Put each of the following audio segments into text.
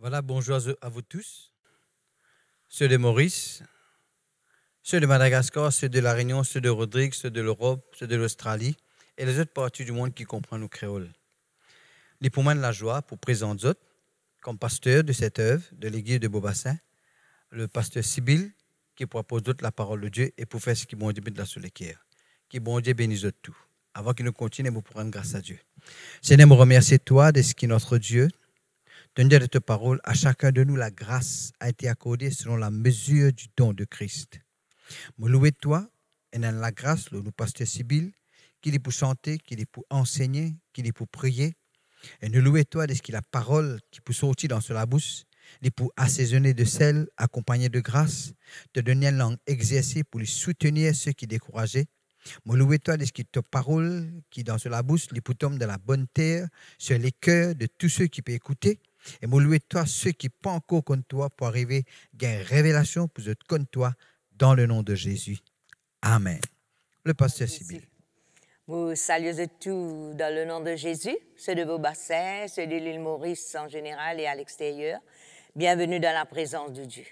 Voilà, bonjour à vous tous, ceux de Maurice, ceux de Madagascar, ceux de La Réunion, ceux de Rodrigue, ceux de l'Europe, ceux de l'Australie et les autres parties du monde qui comprennent le créole. C'est pour moi de la joie pour présenter autres, comme pasteur de cette œuvre de l'église de Beaubassin, le pasteur Sibyl, qui propose d'autres la parole de Dieu et pour faire ce qui bon Dieu de la sur les cœurs. Qui bon Dieu bénisse tout. Avant qu'il nous continue, nous pourrons rendre grâce à Dieu. Seigneur, nous remercions toi de ce qui est notre Dieu. Donne de ta parole, à chacun de nous, la grâce a été accordée selon la mesure du don de Christ. Nous louons toi, et dans la grâce, nous pasteur Sibyl, qui est pour chanter, qui est pour enseigner, qui est pour prier. Et nous louons toi de ce qui est la parole qui peut sortir dans la bouche, est pour assaisonner de sel, accompagner de grâce, te donner une langue exercée pour lui soutenir ceux qui sont découragés. Nous louons toi de ce qui est ta parole qui dans la bouche, les pour tomber dans la bonne terre, sur les cœurs de tous ceux qui peuvent écouter. Et nous louons toi ceux qui ne sont pas encore contre toi pour arriver à une révélation pour être contre toi dans le nom de Jésus. Amen. Le pasteur Sibyl. Vous saluez tous dans le nom de Jésus, ceux de Beaubassin, ceux de l'île Maurice en général et à l'extérieur. Bienvenue dans la présence de Dieu.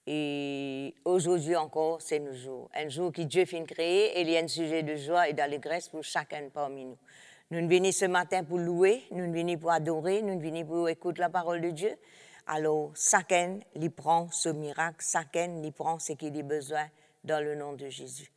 Et aujourd'hui encore, c'est un jour que Dieu finit créer et il y a un sujet de joie et d'allégresse pour chacun parmi nous. Nous venons ce matin pour louer, nous venons pour adorer, nous venons pour écouter la parole de Dieu. Alors, chacun lui prend ce miracle, chacun lui prend ce qu'il a besoin dans le nom de Jésus.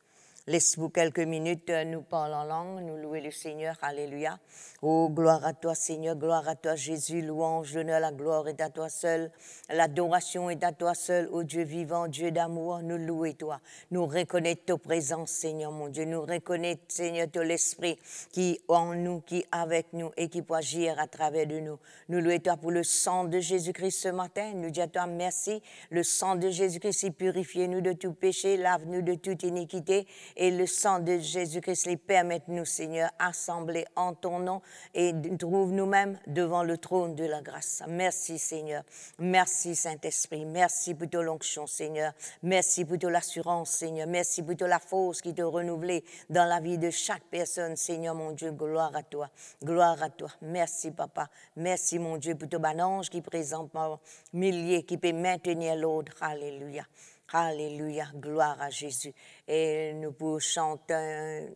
Laisse-vous quelques minutes, nous parlons en langue, nous louer le Seigneur, alléluia. Oh, gloire à toi Seigneur, gloire à toi Jésus, louange, l'honneur, la gloire est à toi seul, l'adoration est à toi seul, ô Dieu vivant, Dieu d'amour, nous louer toi. Nous reconnaissons ta présence Seigneur mon Dieu, nous reconnaissons Seigneur ton l'Esprit qui est en nous, qui est avec nous et qui peut agir à travers de nous. Nous louer toi pour le sang de Jésus-Christ ce matin, nous disons à toi merci, le sang de Jésus-Christ purifie nous de tout péché, lave-nous de toute iniquité. Et le sang de Jésus-Christ les permet, nous, Seigneur, assembler en ton nom et trouve nous-mêmes devant le trône de la grâce. Merci, Seigneur. Merci, Saint-Esprit. Merci pour ton l'onction, Seigneur. Merci pour ton l'assurance, Seigneur. Merci pour ton la force qui te renouvelée dans la vie de chaque personne, Seigneur, mon Dieu. Gloire à toi. Gloire à toi. Merci, Papa. Merci, mon Dieu, pour ton ange qui présente par milliers, qui peut maintenir l'ordre. Alléluia. Alléluia, gloire à Jésus. Et nous pouvons chanter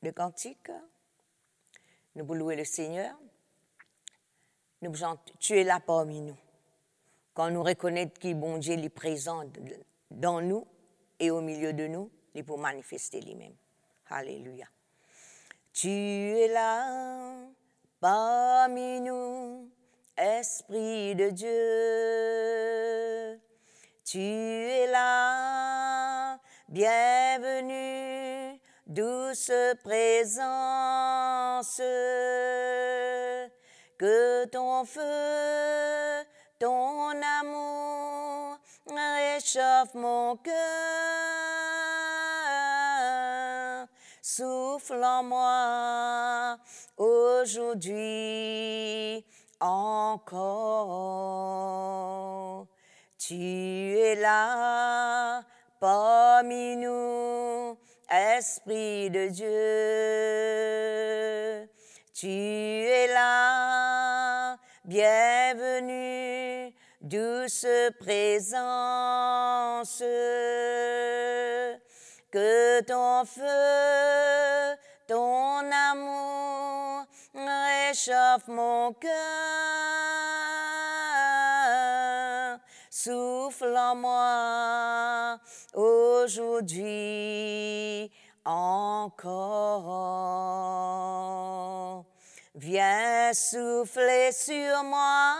le cantique. Nous pouvons louer le Seigneur. Nous pouvons chanter, tu es là parmi nous. Quand nous reconnaissons que bon Dieu est présent dans nous et au milieu de nous, il peut manifester lui-même. Alléluia. Tu es là parmi nous, Esprit de Dieu. Tu es là, bienvenue, douce présence, que ton feu, ton amour réchauffe mon cœur, souffle en moi aujourd'hui encore. Tu es là parmi nous, Esprit de Dieu. Tu es là, bienvenue, douce présence. Que ton feu, ton amour réchauffe mon cœur. Souffle en moi aujourd'hui encore. Viens souffler sur moi,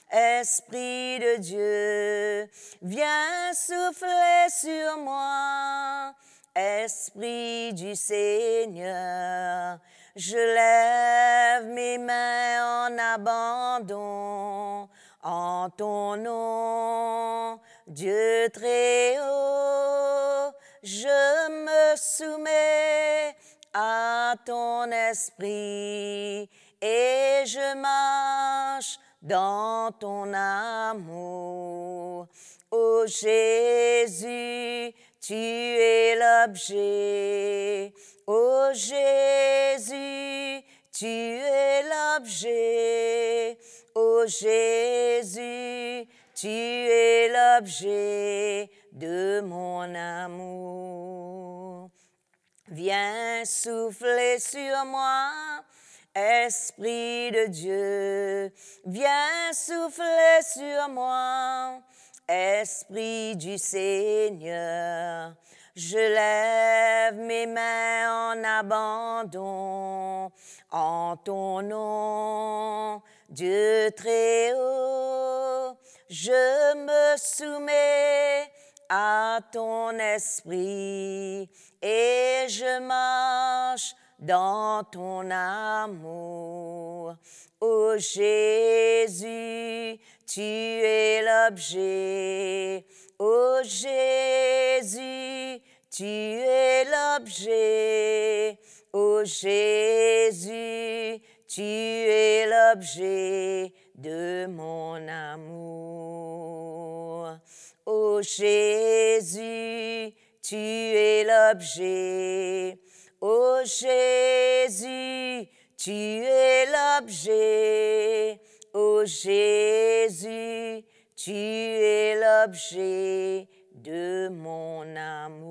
Esprit de Dieu. Viens souffler sur moi, Esprit du Seigneur. Je lève mes mains en abandon. En ton nom, Dieu très haut, je me soumets à ton esprit et je marche dans ton amour. Ô Jésus, tu es l'objet. Ô Jésus, tu es l'objet. Ô Jésus, tu es l'objet de mon amour. Viens souffler sur moi, Esprit de Dieu. Viens souffler sur moi, Esprit du Seigneur. Je lève mes mains en abandon en ton nom, Dieu très haut. Je me soumets à ton esprit et je marche dans ton amour. Ô Jésus, tu es l'objet. Ô Jésus, tu es l'objet. Ô Jésus, tu es l'objet de mon amour. Ô Jésus, tu es l'objet. Ô Jésus, tu es l'objet. Ô Jésus, tu es l'objet de mon amour.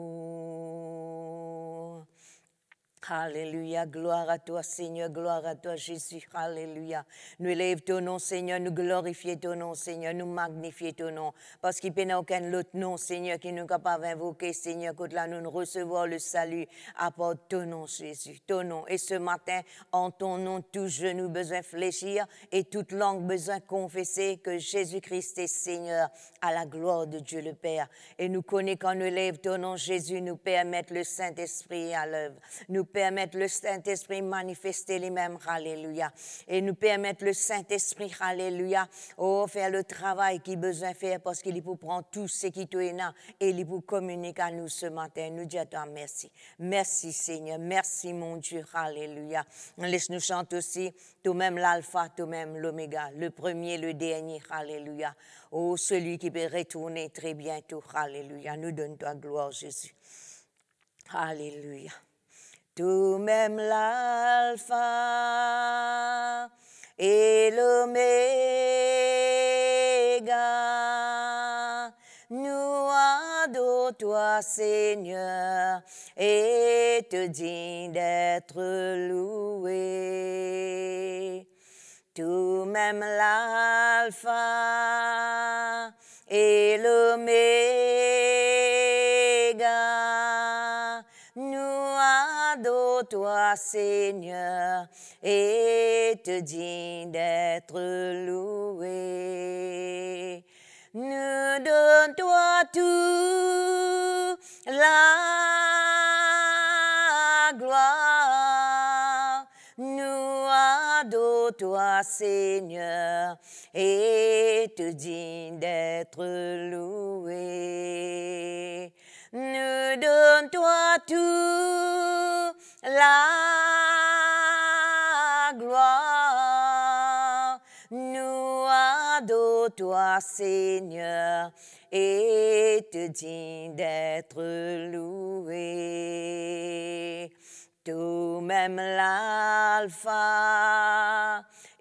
Alléluia, gloire à toi Seigneur, gloire à toi Jésus, alléluia. Nous élèvons ton nom Seigneur, nous glorifions ton nom Seigneur, nous magnifions ton nom, parce qu'il n'y a aucun autre nom Seigneur qui nous est capable d'invoquer Seigneur, que là nous recevoir le salut, apporte ton nom Jésus, ton nom. Et ce matin, en ton nom, tout genou besoin fléchir et toute langue besoin confesser que Jésus-Christ est Seigneur, à la gloire de Dieu le Père. Et nous connaissons quand nous élèvons ton nom Jésus, nous permettre le Saint-Esprit à l'œuvre, nous permettre le Saint-Esprit manifester les mêmes, alléluia. Et nous permettre le Saint-Esprit, alléluia, faire le travail qu'il a besoin de faire parce qu'il pour prendre tout ce qui est là et il pour communiquer à nous ce matin. Nous disons à toi merci. Merci Seigneur, merci mon Dieu, alléluia. Laisse-nous chanter aussi, toi-même l'alpha, toi-même l'oméga, le premier, le dernier, alléluia. Oh, celui qui peut retourner très bientôt, alléluia. Nous donne toi gloire Jésus. Alléluia. Toi-même l'alpha et l'oméga, nous adorons toi Seigneur et te dis d'être loué. Toi-même l'alpha et l'oméga, nous adorons toi Seigneur et te dis d'être loué. Nous donne toi tout la gloire. Nous adorons toi Seigneur et te dis d'être loué. Nous donne toi tout la gloire. Nous adorons toi Seigneur et te dis d'être loué. Toi-même l'alpha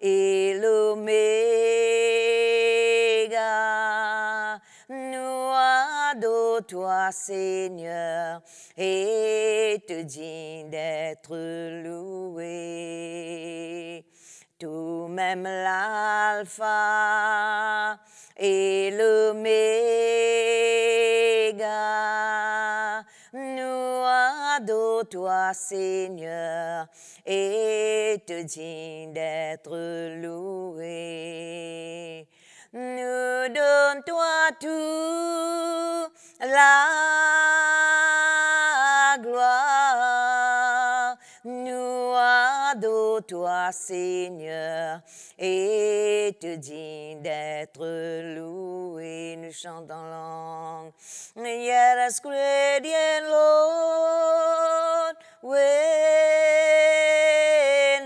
et l'oméga, nous adorons toi Seigneur et te dis d'être loué. Toi-même l'alpha et l'oméga, nous adorons toi Seigneur et te dis d'être loué. Nous donne toi tout la gloire. Nous adorons toi Seigneur et te dis d'être loué. Nous chantons en langue. Yet as great and Lord when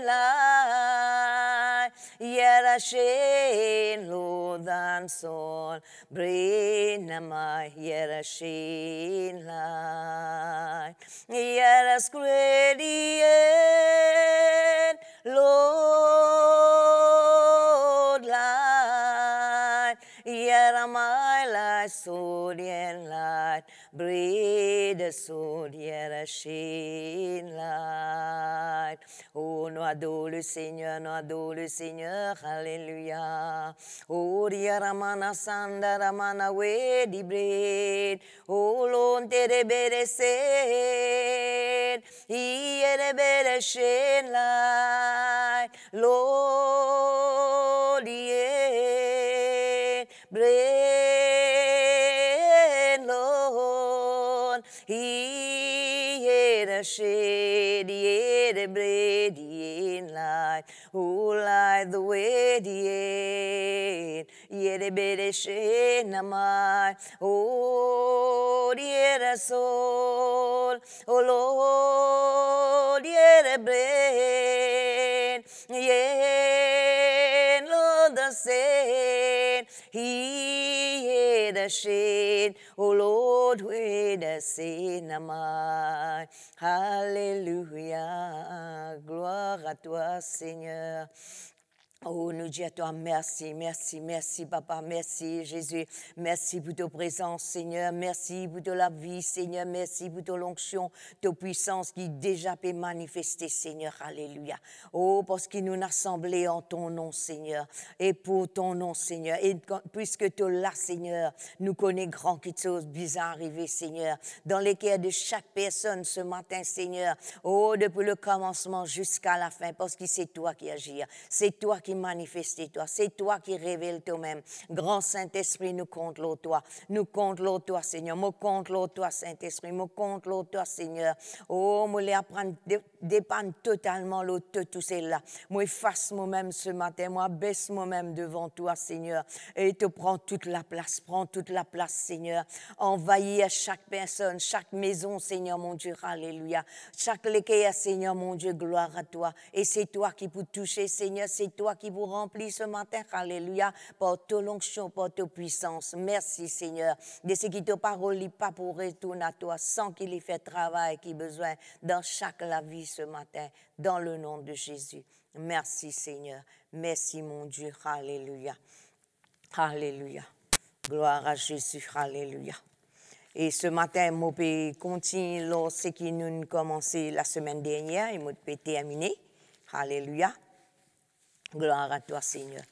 light, yet a shame Lord than soul, bring my yet a shame light, yet as great and Lord light. light, sodium light, bread, sodium shine light. Oh, nous adorons le Seigneur, alléluia. Oh, Ramana Sanda Ramana we di bread. Oh, lonte de bere sen, iye de bere shine light, Lord, yeah, bread, Lord, iye de shade, iye de bread, in light, who light the way, iye de bere shine amai, oh, dear the soul, oh Lord, yeah, the bread, yeah, Lord, the saint, he the shade, oh Lord, where the saint am I. Hallelujah, gloire à toi, Seigneur. Oh, nous disons à toi merci, merci, merci, Papa, merci, Jésus. Merci pour ta présence, Seigneur. Merci pour ta la vie, Seigneur. Merci pour ta l'onction, ta puissance qui déjà peut manifester, Seigneur. Alléluia. Oh, parce qu'il nous a assemblés en ton nom, Seigneur. Et pour ton nom, Seigneur. Et puisque tu es là, Seigneur, nous connaissons grand quelque chose bizarre arrivé, Seigneur. Dans les cœurs de chaque personne ce matin, Seigneur. Oh, depuis le commencement jusqu'à la fin, parce que c'est toi qui agis. C'est toi qui manifester toi, c'est toi qui révèle toi-même. Grand Saint-Esprit, nous comptons toi. Nous comptons toi, Seigneur. Nous comptons toi, Saint-Esprit. Nous comptons toi, Seigneur. Oh, moi, les apprendre, dépendre totalement l'autre, tout cela. Moi, efface moi-même ce matin. Moi, baisse moi-même devant toi, Seigneur. Et te prends toute la place. Prends toute la place, Seigneur. Envahis à chaque personne, chaque maison, Seigneur, mon Dieu. Alléluia. Chaque léquer, Seigneur, mon Dieu, gloire à toi. Et c'est toi qui peux toucher, Seigneur. C'est toi qui vous remplit ce matin, alléluia, par ta l'onction, par ta puissance. Merci, Seigneur, de ce qui te parole n'est pas pour retourner à toi, sans qu'il ait fait travail qui besoin dans chaque la vie ce matin, dans le nom de Jésus. Merci, Seigneur. Merci, mon Dieu. Alléluia. Alléluia. Gloire à Jésus. Alléluia. Et ce matin, je peux continuer ce qui nous a commencé la semaine dernière et je peux terminer. Alléluia. Gloire à toi, Seigneur.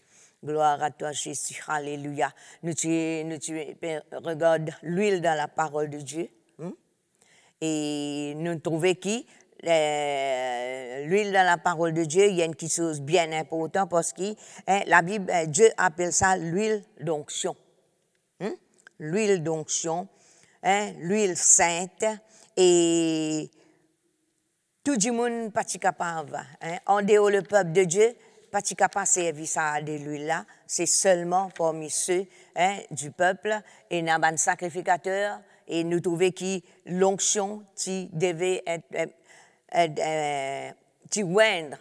Gloire à toi, Jésus. Alléluia. Nous regarde l'huile dans la parole de Dieu. Et nous trouvons que l'huile dans la parole de Dieu, il y a quelque chose de bien important parce que la Bible, Dieu appelle ça l'huile d'onction. L'huile d'onction, l'huile sainte. Et tout le monde n'est pas capable. En dehors le peuple de Dieu, pas capable de servir ça de l'huile là, c'est seulement parmi ceux du peuple et n'a pas de sacrificateur et nous trouvons que l'onction qui devait être qui oindre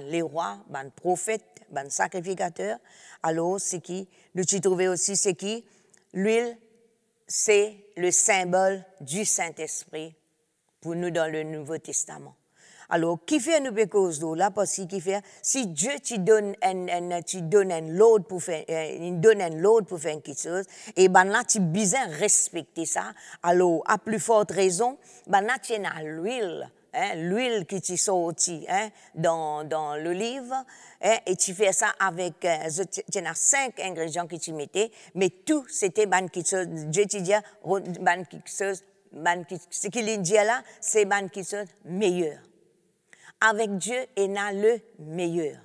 les rois, les prophètes, les sacrificateurs. Alors c'est qui nous trouvons aussi c'est qui l'huile c'est le symbole du Saint-Esprit pour nous dans le Nouveau Testament. Alors, qui fait nous cause d'eau là parce qu'il fait si Dieu te donne un load pour faire quelque chose et ben là tu besoin respecter ça. Alors, à plus forte raison, ben là tu as l'huile. L'huile qui t'est sortie dans le livre et tu fais ça avec tu as 5 ingrédients que tu mettais mais tout c'était quelque chose Dieu te dit quelque chose ce qu'il dit là c'est quelque chose meilleur. Avec Dieu, il a le meilleur.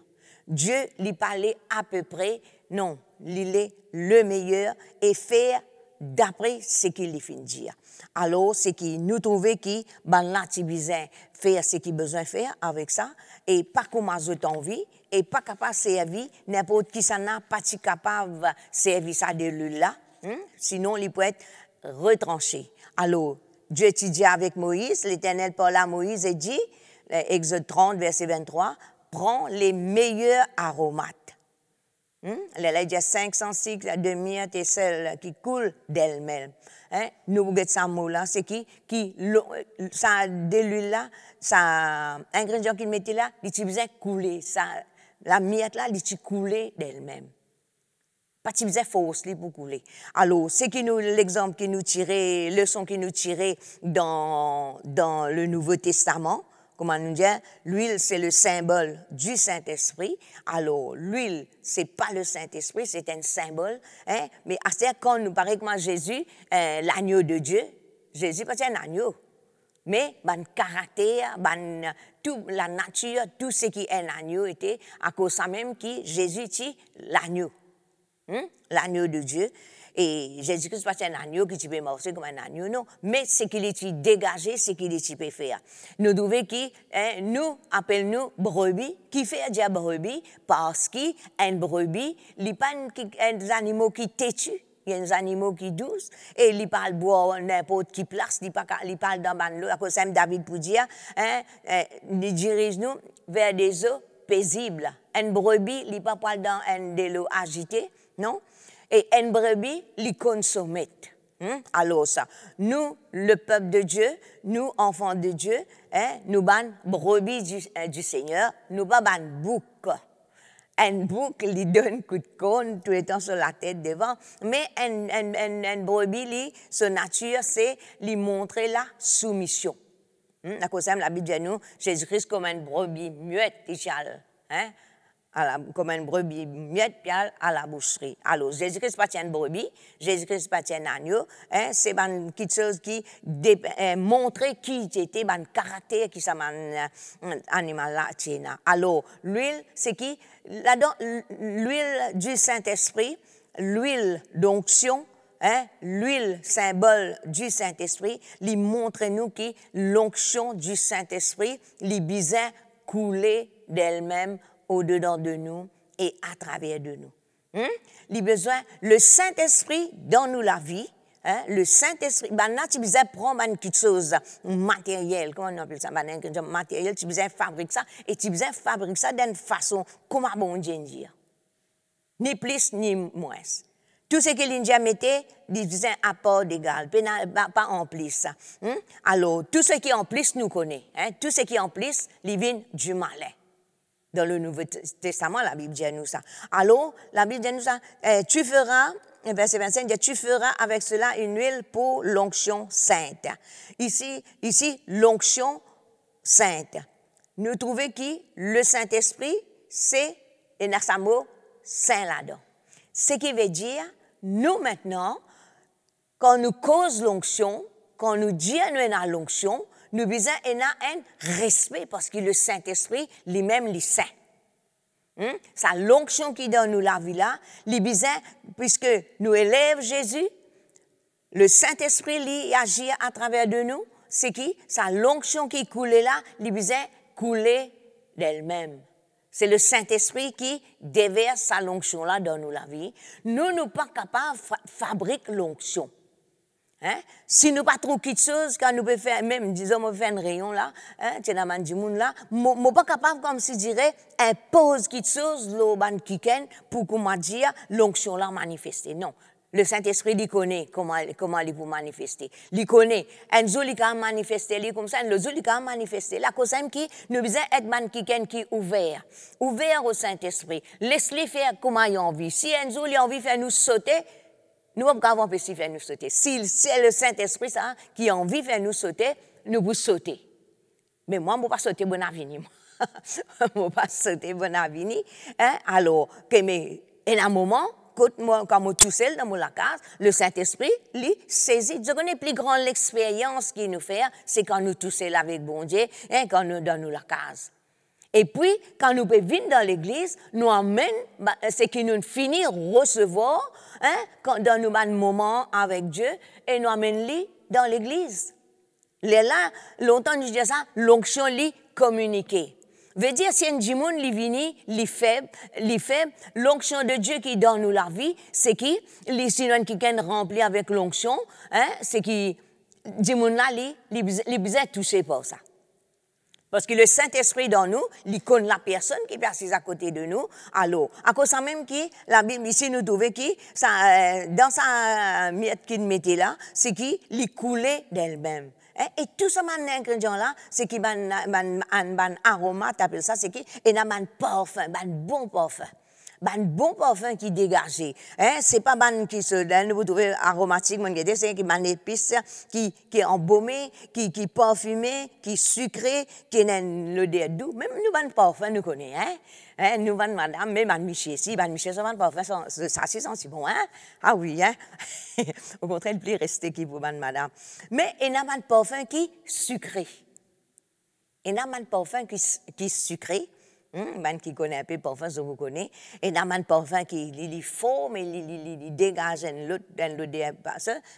Dieu lui parlait à peu près, non, il est le meilleur et faire d'après ce qu'il fait dire. Alors, c'est qu'il nous trouvait que là, tu besoin faire ce qu'il besoin faire avec ça et pas comme as envie et pas capable de servir n'importe qui ça n'a pas capable de servir ça de lui là, sinon il peut être retranché. Alors, Dieu te dit avec Moïse, l'Éternel parle à Moïse et dit Exode 30, verset 23, prends les meilleurs aromates. Il y a 500 cycles de myrte et celle qui coule d'elle-même. Nous regardons ce mot-là, c'est qui ça de l'huile là, ça ingrédient qu'il mettait là, il besoin couler, ça la myrte là, il couler d'elle-même. Pas de besoin force pour couler. Alors, c'est l'exemple qui nous tirait, leçon qui nous tirait dans le Nouveau Testament. Comment nous dire, l'huile, c'est le symbole du Saint-Esprit. Alors, l'huile, c'est pas le Saint-Esprit, c'est un symbole. Hein? Mais à ce quand nous paraît comme Jésus, l'agneau de Dieu, Jésus, pas un agneau. Mais, ban caractère, toute la nature, tout ce qui est un agneau était à cause de ça même qui Jésus est l'agneau. L'agneau de Dieu. Et Jésus-Christ n'est pas un agneau qui peut marcher comme un agneau, non. Mais ce qu'il est dégagé, c'est qu'il est peut faire. Nous devons qui, nous appelons brebis, qui fait dire brebis, parce qu'un brebis, il n'y a pas un animal qui têtu. Il y a des animaux qui doucent, et ils parlent boire n'importe qui place, ils parlent dans l'eau. À cause de David pour dire, ils dirigent nous vers des eaux paisibles. Un brebis, il pas parle dans de l'eau agitée, non? Et un brebis, il consomme. Alors ça, nous, le peuple de Dieu, nous, enfants de Dieu, nous ban brebis du Seigneur, nous pas ban bouc. Un bouc, il donne coup de cône tout le temps sur la tête devant, mais un brebis, son nature, c'est lui montrer la soumission. À cause de la Bible dit nous, Jésus-Christ comme un brebis muette, comme un brebis muette, puis à la boucherie. Alors, Jésus-Christ n'est pas un brebis, Jésus-Christ n'est pas un agneau, c'est quelque chose qui montre qui était, un caractère qui ça animal-là. Alors, l'huile, c'est qui? Là-dedans, l'huile du Saint-Esprit, l'huile d'onction, l'huile symbole du Saint-Esprit, lui montre nous que l'onction du Saint-Esprit, lui besoin couler d'elle-même au-dedans de nous et à travers de nous. Il besoin, le Saint-Esprit dans nous la vie, le Saint-Esprit, là, tu besoin prendre quelque chose matériel, comment on appelle ça, matériel, tu besoin fabriquer ça, et tu besoin fabriquer ça d'une façon, comment bon Dieu dire, ni plus ni moins. Tout ce que l'Indien mettait, il faisait un apport d'égal, pas en plus. Alors, tout ce qui est en plus, nous connaît. Tout ce qui est en plus, il vient du malin. Dans le Nouveau Testament, la Bible dit nous ça. Alors, la Bible dit nous ça, tu feras, verset 25, dit, tu feras avec cela une huile pour l'onction sainte. Ici, l'onction sainte. Nous trouvons que le Saint-Esprit, c'est un mot saint là-dedans. Ce qui veut dire, nous maintenant, quand nous causons l'onction, quand nous disons nous avons l'onction, nous avons un respect parce que le Saint-Esprit, lui-même, il est saint. C'est l'onction qui donne nous la vie là, puisque nous élève Jésus, le Saint-Esprit lui agit à travers de nous, c'est qui? C'est l'onction qui coule là, il besoin couler d'elle-même. C'est le Saint-Esprit qui déverse sa l'onction là dans nous la vie. Nous ne sommes pas capables de fabriquer l'onction. Si nous pas trop quelque chose, quand nous pouvons faire, même, disons, on fait un rayon là, tu es dans du monde là, nous ne pas capable, comme si je dirais, impose quelque chose, l'oban kiken, pour comment dire, l'onction là manifester. Non. Le Saint-Esprit, il connaît comment il peut manifester. Il connaît. Un jour, il peut manifester, il comme ça, un jour, il peut manifester. La cause est que nous devons être man qui est ouvert au Saint-Esprit. Laisse-le faire comme il a envie. Si un jour, il a envie de faire nous sauter, nous ne pouvons pas empêcher de faire nous sauter. Si c'est le Saint-Esprit ça, qui a envie de faire nous sauter, nous pouvons sauter. Mais moi, je ne peux pas sauter bon avenir. Je ne peux pas sauter bon avenir. Alors, mais, en un moment, quand moi tout seul dans la case, le Saint-Esprit, lui, saisit. Je connais plus grande l'expérience qu'il nous fait, c'est quand nous tous seuls avec bon Dieu, quand nous dans la case. Et puis, quand nous venons dans l'église, nous amène, c'est que nous finissons de recevoir, dans nos moments avec Dieu, et nous amène lui dans l'église. Là, longtemps, nous disons ça, l'onction lui communiquer. Veut dire, si un djimoun li vini, li faible, l'onction de Dieu qui donne nous la vie, c'est qui, les synonymes qui sont remplis avec l'onction, c'est qui, djimoun là, li besoin toucher par ça. Parce que le Saint-Esprit dans nous, il connaît la personne qui est assise à côté de nous. Alors, à cause de ça même qui, la Bible ici nous trouve qui, dans sa miette qu'il mettait là, c'est qui, il coulait d'elle-même. Et tout ce ingrédient-là, c'est qui un aroma, t'appelles ça, c'est qui, et un parfum, un bon parfum. ban bon parfum qui dégagé. Hein, c'est pas ban qui se donne, vous trouvez aromatique, c'est qui ban épice, qui est embaumé, qui parfumé, qui sucré, qui a l'odeur doux. Même nous ban parfum nous connaissons, hein. Hein, nous ban madame, même ban Michel, si ban Michel, ça ban parfum, ça c'est senti bon, hein. Ah oui, hein. Au contraire, il plaît rester qui pour ban madame. Mais il y a ban parfum qui sucré. Il y a ban parfum qui sucré. Man qui connaît un peu parfum, je vous connais. Et dans man parfum qui est fort, mais il dégage l'odeur.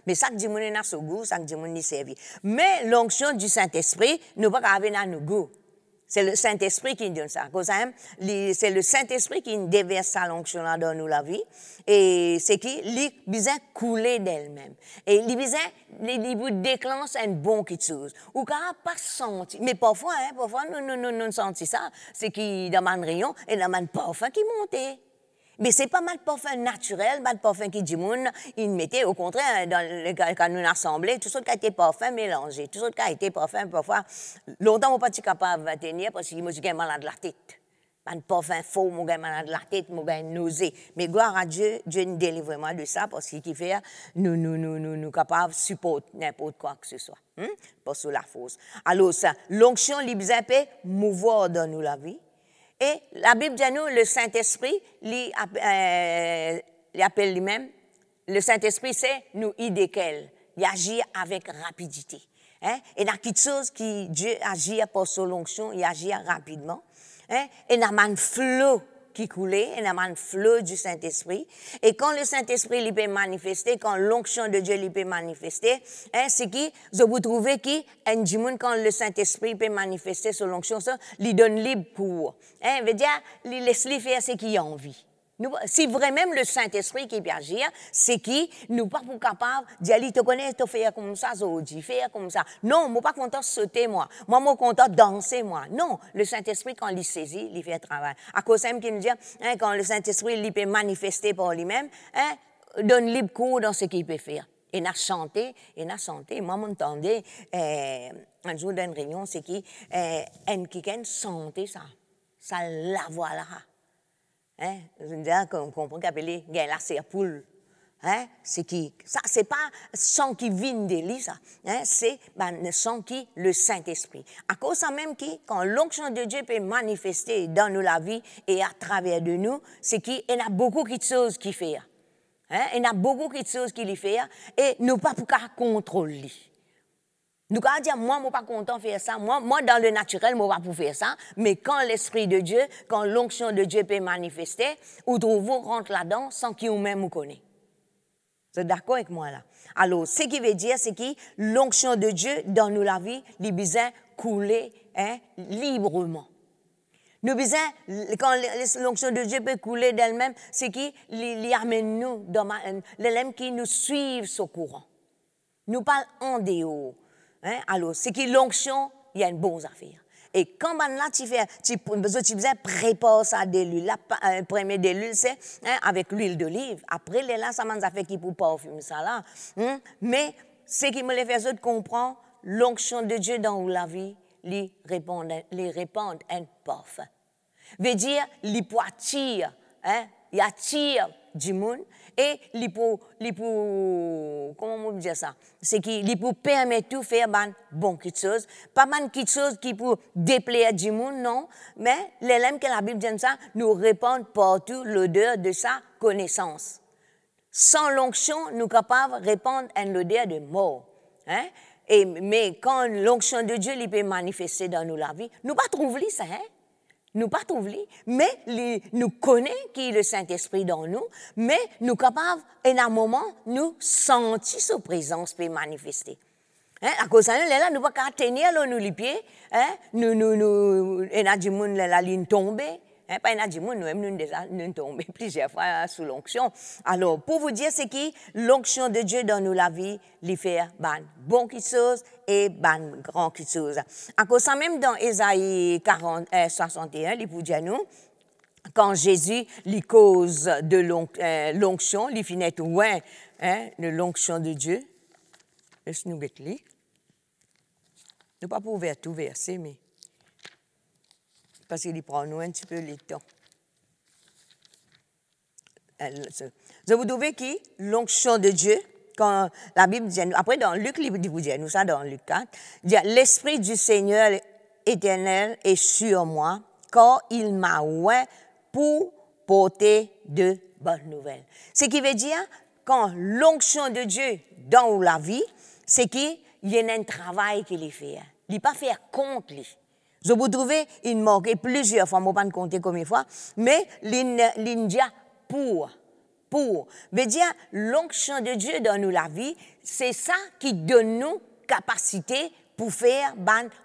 Mais ça que dit mon n'a son goût, ça que dit mon n'y servi. Mais l'onction du Saint-Esprit, nous pas avoir dans nos goûts. C'est le Saint-Esprit qui nous donne ça. C'est le Saint-Esprit qui nous déverse sa l'onction là dans nous la vie. Et c'est qui lui besoin couler d'elle-même. Et lui besoin lui déclenche une bonne chose. Ou quand pas senti. Mais parfois nous sentons ça. C'est qui dans mon rayon et dans mon parfum qui montait. Mais c'est pas mal de parfum naturel, mal de parfum qui dit moun, il mettait au contraire quand nous assemblés, tout ce qui a été parfum mélangé, tout ce qui a été parfum parfois longtemps on pas capable de tenir parce que moi j'ai malade de la tête. Mal de parfum faux, mon gars malade de la tête, mon gars nausée. Mais gloire à Dieu, Dieu nous délivre vraiment de ça parce qu'il fait nous capables de supporter n'importe quoi que ce soit. Pas sous la force. Alors ça, l'onction libère peut mouvoir dans nous la vie. Et la Bible dit à nous, le Saint-Esprit, il appelle lui-même, le Saint-Esprit, c'est nous idéquel, il agit avec rapidité. Hein? Et il y a quelque chose qui, Dieu agit par son onction, il agit rapidement. Hein? Et il y a un flot qui coulait, il y a un flot du Saint-Esprit. Et quand le Saint-Esprit lui peut manifester, quand l'onction de Dieu lui peut manifester, hein, c'est qui, vous trouvez qui, quand le Saint-Esprit peut manifester sur l'onction, ça, lui donne libre cours. Hein, veut dire, il laisse lui faire ce qu'il a envie. Si vraiment le Saint-Esprit qui peut agir, c'est qui, nous pas pour capable de dire, tu connais, tu fais comme ça, Zodi, fais comme ça. Non, moi pas content de sauter, moi. Moi, content de danser, moi. Non, le Saint-Esprit, quand il saisit, il fait un travail. À cause de qui nous dit, hein, quand le Saint-Esprit, il peut manifester par lui-même, hein, donne libre cours dans ce qu'il peut faire. Et n'a chanté. Moi, m'entendais, un jour d'une réunion, c'est qui, un qui chantait ça. Ça la voilà. Hein, on comprend qu'appeler la serpoule. Hein, c'est qui? Ça, c'est pas son qui vient de lui, ça. Hein, c'est son qui, le Saint-Esprit. À cause de même qui, quand l'onction de Dieu peut manifester dans nous la vie et à travers de nous, c'est qu'il y a beaucoup de choses qui fait. Hein, il y a beaucoup de choses qui lui fait et nous pas pour contrôler. Nous allons dire, moi, je ne suis pas content de faire ça. Moi, dans le naturel, je ne suis pas pour faire ça. Mais quand l'Esprit de Dieu, quand l'onction de Dieu peut manifester, vous rentre là-dedans sans qu'il vous-même vous connaisse. Vous êtes d'accord avec moi là? Alors, ce qui veut dire, c'est que l'onction de Dieu dans nous la vie, il besoin couler librement. Nous besoin, quand l'onction de Dieu peut couler d'elle-même, c'est qu'il amène nous, l'élève qui nous suivent ce courant. Nous parlons en dehors. Hein? Alors, c'est que l'onction, il y a une bonne affaire. Et quand là, tu prépares ça de l'huile. La première de l'huile, c'est avec l'huile d'olive. Après, là, ça m'a fait qui pour parfumer ça là. Mais ce qui me les fait comprendre, l'onction de Dieu dans la vie, les répandre un parfum. Veut dire, il peut attirer, il attire du monde. Et comment on dit ça? C'est qu'il peut permettre de faire bon quelque chose. Pas mal quelque chose qui peut déplaire du monde, non. Mais l'élève que la Bible dit ça, nous répand partout l'odeur de sa connaissance. Sans l'onction, nous sommes capables de répandre une odeur de mort. Hein? Mais quand l'onction de Dieu peut manifester dans nous la vie, nous ne pas trouver ça, hein? Nous pas trouver, mais nous connaissons qui est le Saint-Esprit dans nous, mais nous capables, en un moment, nous sentir sa présence peut manifester. Hein? À cause de ça, là, nous ne pouvons pas tenir nous les pieds, hein? Nous, et a du monde, la ligne tombée. Hein, pas un du monde, nous tombons plusieurs fois sous l'onction. Alors, pour vous dire, c'est qui l'onction de Dieu dans nous la vie, lui fait bon quelque chose et grand quelque chose. À cause ça même dans Ésaïe 61, il vous dit à nous, quand Jésus lui cause de l'onction, il finit loin de l'onction de Dieu. Laisse-nous mettre lui. Nous pas pour tout verser, mais parce qu'il prend nous un petit peu le temps. Je vous trouvez qui l'onction de Dieu, quand la Bible dit, après dans Luc, il vous dit, nous ça dans Luc 4, il dit, l'Esprit du Seigneur éternel est sur moi, car il m'a oint pour porter de bonnes nouvelles. Ce qui veut dire, quand l'onction de Dieu dans la vie, c'est qu'il y a un travail qu'il est fait. Il n'est pas fait contre lui. Je vous trouvez, il manque plusieurs fois, je ne vais pas compter combien de fois, mais l'India pour. Veut dire, l'onction de Dieu dans nous la vie, c'est ça qui donne nous capacité pour faire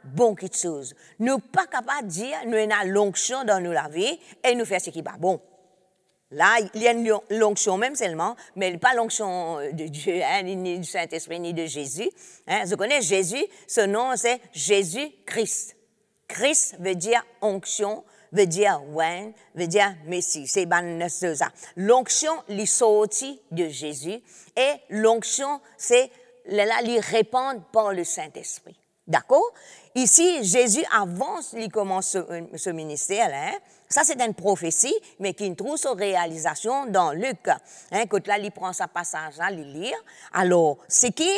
bon quelque chose. Nous ne sommes pas capables de dire, nous avons l'onction dans nous la vie et nous faire ce qui est bon. Là, il y a une l'onction même seulement, mais pas l'onction de Dieu, hein, ni du Saint-Esprit, ni de Jésus. Hein. Je connais Jésus, son nom c'est Jésus-Christ. Christ veut dire onction, veut dire oint, veut dire Messie. C'est ça. L'onction, les sorties de Jésus, et l'onction, c'est là, les répandre par le Saint-Esprit. D'accord? Ici, Jésus, avant qu'il commence ce ministère, hein, ça c'est une prophétie, mais qui trouve sa réalisation dans Luc. Hein, quand là, il prend sa passage là, il lit. Alors, c'est qui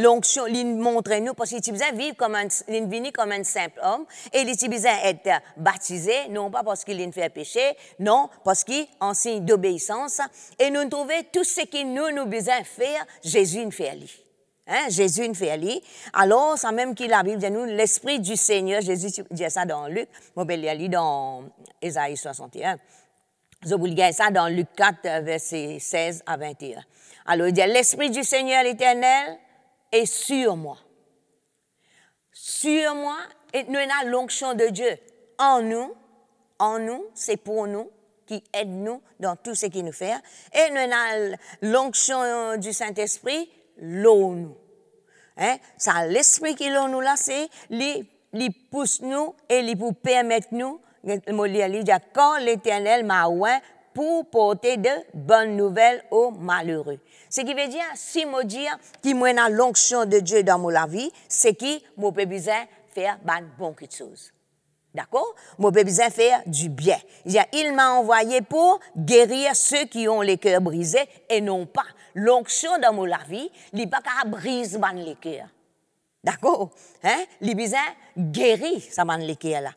l'onction, il montre nous, parce qu'il besoin vivre comme il vient comme un simple homme, et il besoin être baptisé, non pas parce qu'il fait péché, non, parce qu'il en signe d'obéissance. Et nous trouvons tout ce que nous besoin faire, Jésus fait lui. Hein, Jésus ne fait lui. Alors, ça même qui la Bible dit nous, l'Esprit du Seigneur, Jésus dit ça dans Luc, je vais lire dans Ésaïe 61. Je vous lis ça dans Luc 4, versets 16 à 21. Alors, il dit, l'Esprit du Seigneur l'Éternel est sur moi. Sur moi, et nous avons l'onction de Dieu en nous, c'est pour nous, qui aide nous dans tout ce qu'il nous fait. Et nous avons l'onction du Saint-Esprit, l'eau nous. Hein? Ça, l'esprit qui l'eau nous là, c'est, il pousse nous et il pour permettre nous, il dit, quand l'Éternel m'a oint pour porter de bonnes nouvelles aux malheureux. Ce qui veut dire, si moi dire, qui moi a l'onction de Dieu dans ma vie, c'est qui, moi peux besoin faire bon quelque chose. D'accord? Moi peux besoin faire du bien. Il m'a envoyé pour guérir ceux qui ont les cœurs brisés et non pas. L'onction dans mon vie, il n'est pas qu'à briser les cœurs. D'accord? Hein? Il besoin guérir ça les cœurs là.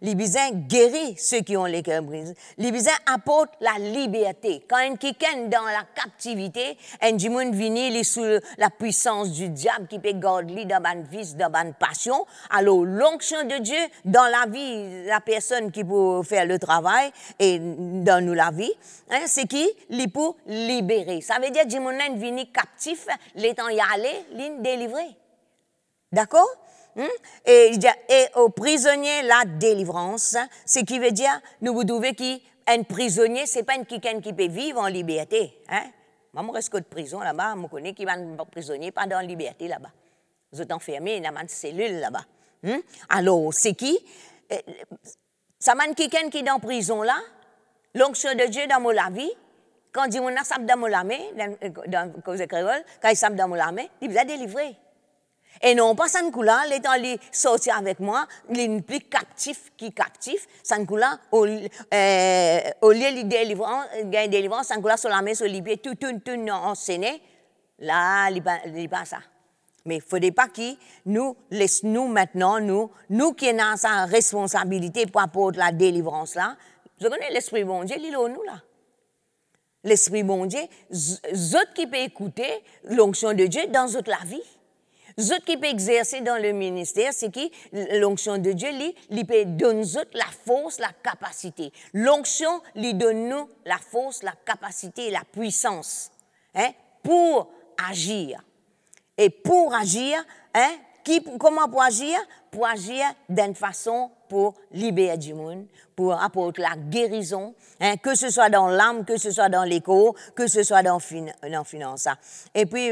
Il besoin guérir ceux qui ont les cœurs brisés. Il besoin apporte la liberté. Quand quelqu'un dans la captivité, un monde vient sous la puissance du diable qui peut garder dans une vice, dans une passion. Alors l'onction de Dieu dans la vie, la personne qui peut faire le travail et dans nous la vie, hein, c'est qui il peut libérer. Ça veut dire que monde vient captif, l'étant y aller, l'in délivré. D'accord? Et aux prisonniers, la délivrance, ce qui veut dire, nous vous trouvez qu'un prisonnier, ce n'est pas quelqu'un qui peut vivre en liberté. Hein? Moi, je reste de prison là-bas, je connais qui va un prisonnier, pas dans la liberté là-bas. Vous êtes enfermé dans une cellule là-bas. Alors, c'est qui? Ça m'a quelqu'un qui est dans prison là, l'onction de Dieu dans la vie, quand il dit mon sable dans mon main, dans cause créole, quand il sable dans mon main, il vous a délivré. Et non pas ça là, l'étant sorti avec moi, il plus captif qui captif, ça là, au lieu de délivrance, ça là sur la main, sur les pieds, tout enseigné, là, il pas ça. Mais il ne faudrait pas qu'il nous laisse nous maintenant, nous qui avons sa responsabilité pour apporter la délivrance là, je connais l'Esprit bon Dieu, il est nous là. L'Esprit bon Dieu, autres qui peuvent écouter l'onction de Dieu dans toute la vie. Ceux qui peuvent exercer dans le ministère, c'est qui l'onction de Dieu, il peut donner la force, la capacité. L'onction lui donne nous la force, la capacité, la puissance, hein, pour agir. Et pour agir, hein, comment pour agir? Pour agir d'une façon pour libérer du monde, pour apporter la guérison, hein, que ce soit dans l'âme, que ce soit dans l'écho, que ce soit dans la finance. Et puis,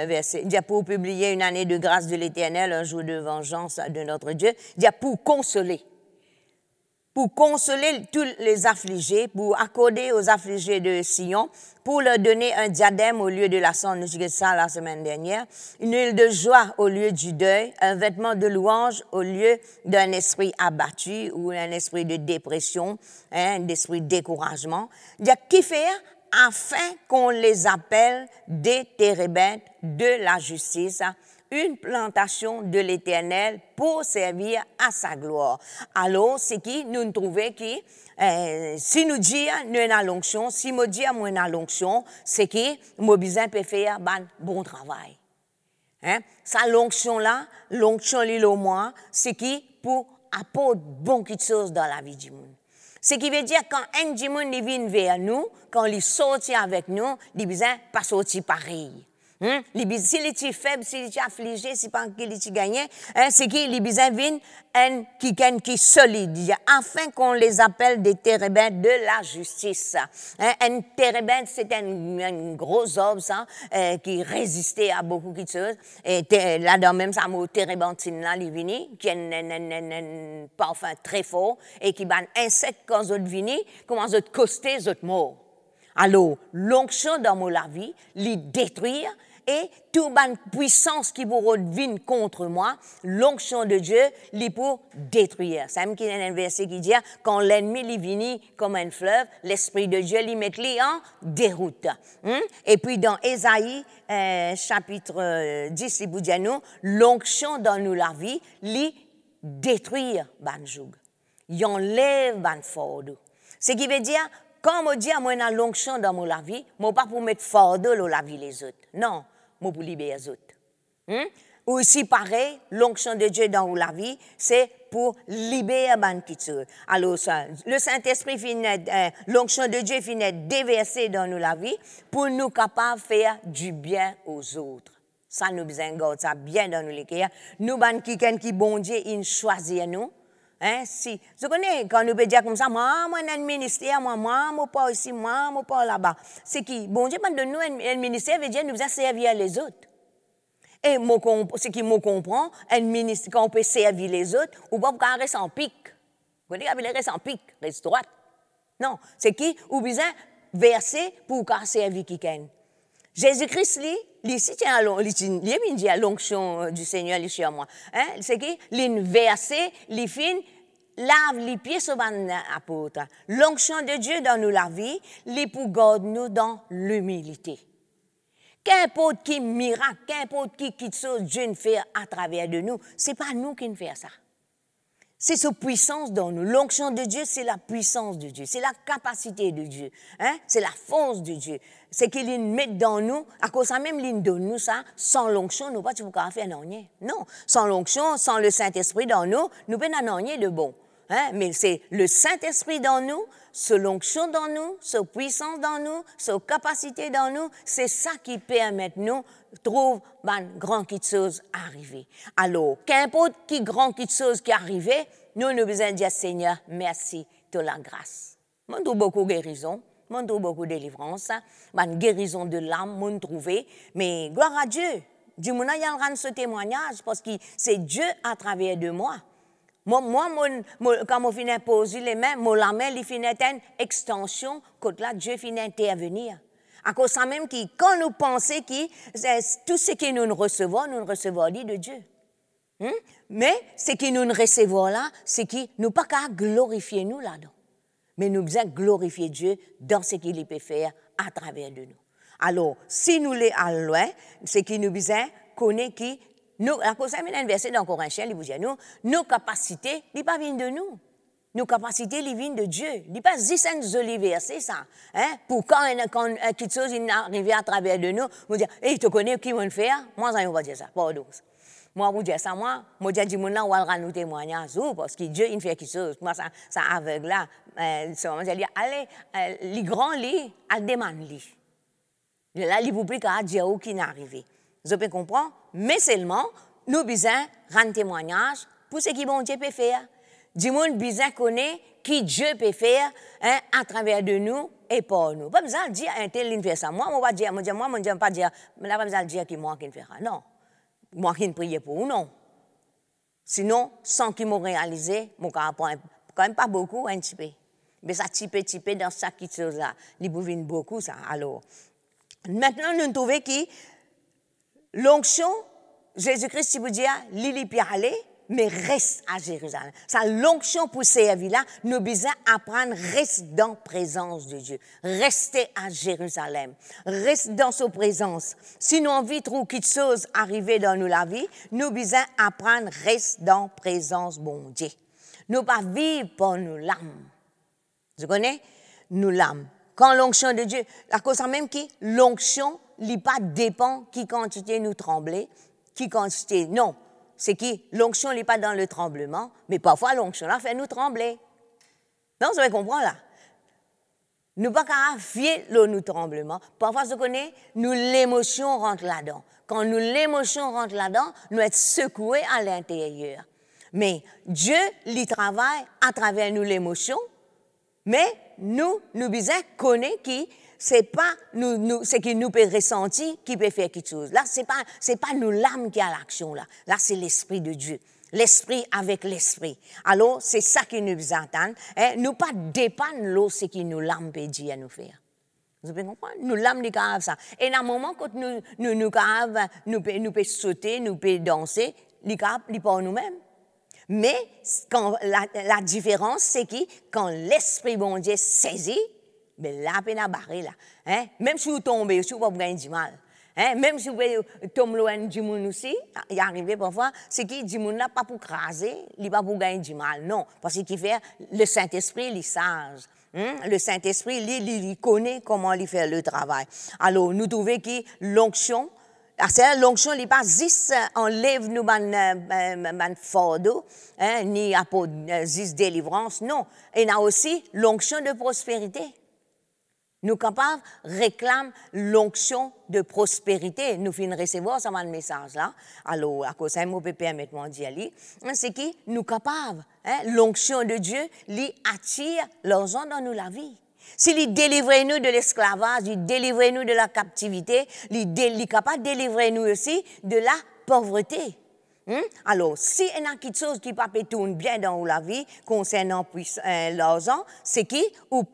verset, pour publier une année de grâce de l'Éternel, un jour de vengeance de notre Dieu, pour consoler. Hein, c'est qui? L'onction de Dieu dans la vie. L'onction, lui donne nous la force, la capacité, la puissance. Et pour agir, hein, pour agir d'une façon pour libérer du monde, pour apporter la guérison, que ce soit dans l'âme, que ce soit dans l'écho, que ce soit dans finance. Et puis, verset, pour publier une année de grâce de l'Éternel un jour de vengeance de notre Dieu, pour consoler. pour consoler tous les affligés, pour accorder aux affligés de Sion, pour leur donner un diadème au lieu de la cendre, nous disons ça la semaine dernière, une huile de joie au lieu du deuil, un vêtement de louange au lieu d'un esprit abattu ou un esprit de dépression, d'esprit de découragement. Il y a qui faire afin qu'on les appelle des térébintes de la justice, une plantation de l'Éternel pour servir à sa gloire. Alors, c'est qui nous trouvons qui, si nous disons nous avons l'onction, si nous disons nous avons l'onction, c'est qui nous besoin de faire un bon travail. Ça, l'onction-là, l'onction au moins, c'est qui pour apporter bon quelque chose dans la vie du monde. Ce qui veut dire quand un du monde vient vers nous, quand il sortit avec nous, il besoin pas sortir pareil. S'il est faible, s'il est affligé, s'il pas qu'il est gagné, c'est qu'il a besoin d'un qui est solide, afin qu'on les appelle des térébintes de la justice. Un térébinte, c'est un gros homme, ça, qui résistait à beaucoup de choses. Et là-dedans même, ça mot térébentine là, il vient, qui est un parfum très fort et qui ban insectes quand ils viennent, comment ils coster, ils morts. Alors, l'onction dans la vie, les détruire, et toute bonne puissance qui vous revient contre moi, l'onction de Dieu, les pour détruire. C'est même qu'il y a un verset qui dit, quand l'ennemi lui vient comme un fleuve, l'Esprit de Dieu lui met en déroute. Et puis dans Ésaïe, chapitre 10, il vous dit, l'onction dans nous la vie, lui détruire ban joug. Il enlève ban fardeau. Ce qui veut dire, quand on dit, moi, j'ai l'onction dans mon la vie, moi, pas pour mettre fardeau dans la vie les autres. Non, moi, pour libérer les autres. Ou aussi, pareil, l'onction de Dieu dans la vie, c'est pour libérer ban kitsu. Alors, ça, le Saint-Esprit finit, l'onction de Dieu finit déverser dans nous la vie pour nous capables de faire du bien aux autres. Ça, nous besoin de ça bien dans nous les cœurs. Nous, ban qui bon Dieu, il choisit nous. Si, je connais, quand nous peut dire comme ça, moi, un ministère, moi, pas ici, moi, pas là-bas. C'est qui, bon Dieu, de nous, un ministère veut dire nous a servir les autres. Et ce qui me comprend, un ministère, quand on peut servir les autres, ou pas qu'on reste en pic. Vous connaissez, il reste en pic, reste droite. Non, c'est qui, ou besoin verser pour qu'on serve quelqu'un. Jésus-Christ, ici, il y a l'onction du Seigneur ici à moi. C'est qui? L'inversé, les fins, lave les pieds sur l'apôtre. L'onction de Dieu dans nous la vie, les pour garder nous dans l'humilité. Qu'importe qui miracle, qu'importe qui chose Dieu fait à travers de nous, c'est pas nous qui faisons ça. C'est sa puissance dans nous. L'onction de Dieu, c'est la puissance de Dieu. C'est la capacité de Dieu. C'est la force de Dieu. C'est qu'il met dans nous, à cause ça même, il donne nous ça. Sans l'onction, nous ne pouvons pas faire rien. Non. Sans l'onction, sans le Saint-Esprit dans nous, nous ne pouvons rien de bon. Mais c'est le Saint-Esprit dans nous, son l'onction dans nous, sa puissance dans nous, sa capacité dans nous, c'est ça qui permet nous trouve une grande chose arriver. Alors, qu'importe qui grande chose qui arrive, nous besoin de dire Seigneur, merci de la grâce. Moi, trouve beaucoup de guérison, moi, trouve beaucoup de délivrance, une guérison de l'âme, moi, trouvé, mais gloire à Dieu. Dieu m'a rendre ce témoignage parce que c'est Dieu à travers de moi. Moi, quand je finis poser les mains, la main, il finit une extension, quand là, Dieu finit intervenir. À cause ça même, quand nous pensons que tout ce que nous recevons de Dieu. Mais ce que nous recevons là, c'est que nous pas qu'à glorifier nous là-dedans. Mais nous devons glorifier Dieu dans ce qu'il peut faire à travers de nous. Alors, si nous les allons loin, c'est que nous devons connaître qui nous, à cause ça, il y a un verset dans Corinthiens, il vous dit, nos capacités, ils ne pas viennent de nous. Nos capacités, ils viennent de Dieu. Il n'est pas juste un joli verset, ça. Pour quand quelque chose arrive à travers de nous, vous dire, tu connais qui vont le faire? Moi, ça ne va pas dire ça. Pardon. Moi, vous dire ça, moi, je dis, on va nous témoigner, parce que Dieu, il fait quelque chose. Moi, ça aveugle là. Je dis, allez, les grands lits, ils demandent lits. Là, il vous prie qu'à dire où qui n'est arrivé. Vous pouvez comprendre? Mais seulement, nous besoin rendre témoignage pour ce que bon Dieu peut faire. Du monde besoin connaître qui Dieu peut faire à travers de nous et pour nous. Pas besoin de dire un tel il fait ça. Moi, on va dire, moi, je ne pas dire, mais là, pas besoin de dire que moi qui le fera. Non. Moi qui ne prie pour vous, non. Sinon, sans qu'ils m'ont réalisé, mon cas quand même pas beaucoup, un petit peu. Mais ça, petit peu dans ça, qui chose là. Il pouvait beaucoup, ça. Alors, maintenant, nous trouvons que l'onction, Jésus-Christ, il vous dit, l'île peut aller, mais reste à Jérusalem. Ça, l'onction pour servir là, nous besoin apprendre, reste dans la présence de Dieu. Restez à Jérusalem. Reste dans sa présence. Si nous envie de trouver quelque chose arriver dans nous la vie, nous besoin apprendre, reste dans la présence bon Dieu. Nous pas vivre pour nous l'âme. Vous connaissez? Nous l'âme. Quand l'onction de Dieu, la cause même qui, l'onction, n'est pas dépend qui quantité nous trembler, qui quantité, non. C'est qui l'onction n'est pas dans le tremblement, mais parfois l'onction là fait nous trembler. Non, vous allez comprendre là. Nous pas qu'à fier le tremblement. Parfois, vous connaissez, nous l'émotion rentre là-dedans. Quand nous l'émotion rentre là-dedans, nous être secoués à l'intérieur. Mais Dieu, il travaille à travers nous l'émotion, mais nous besoin connaître qui c'est pas nous c'est qui nous peut ressentir qui peut faire quelque chose. Là c'est pas nous l'âme qui a l'action là. Là c'est l'esprit de Dieu. L'esprit avec l'esprit. Alors c'est ça qui nous attend. Nous pas dépendre l'eau ce qui nous l'âme peut dire à nous faire. Vous pouvez comprendre? Nous l'âme nous capable ça. Et dans le moment quand nous capable nous peut sauter, nous peut danser, nous capable pour nous-mêmes. Mais quand la différence c'est que quand l'esprit bon Dieu saisit, mais là, peine à barrer, là. Hein? Même si vous tombez, si vous ne gagnez du mal. Hein? Même si vous tombez loin du monde aussi, il arrive parfois, c'est que du monde n'a pas pour craser, il n'est pas pour gagner du mal. Non, parce qu'il fait le Saint-Esprit, il est sage. Le Saint-Esprit, il connaît comment il fait le travail. Alors, nous trouvons que l'onction, l'onction n'est pas juste enlève nous ban fardeau, ni juste délivrance, non. Il y a aussi l'onction de prospérité. Nous capables réclament l'onction de prospérité. Nous finissons de recevoir ce message là. Alors, à cause de ça, je peux permettre de dire, c'est que nous capables, l'onction de Dieu, lui attire l'argent dans nous la vie. S'il délivre nous de l'esclavage, il délivre nous de la captivité, il est capable de délivrer nous aussi de la pauvreté. Alors, si il y a quelque chose qui ne peut pas tourner bien dans la vie concernant l'argent, c'est qui ou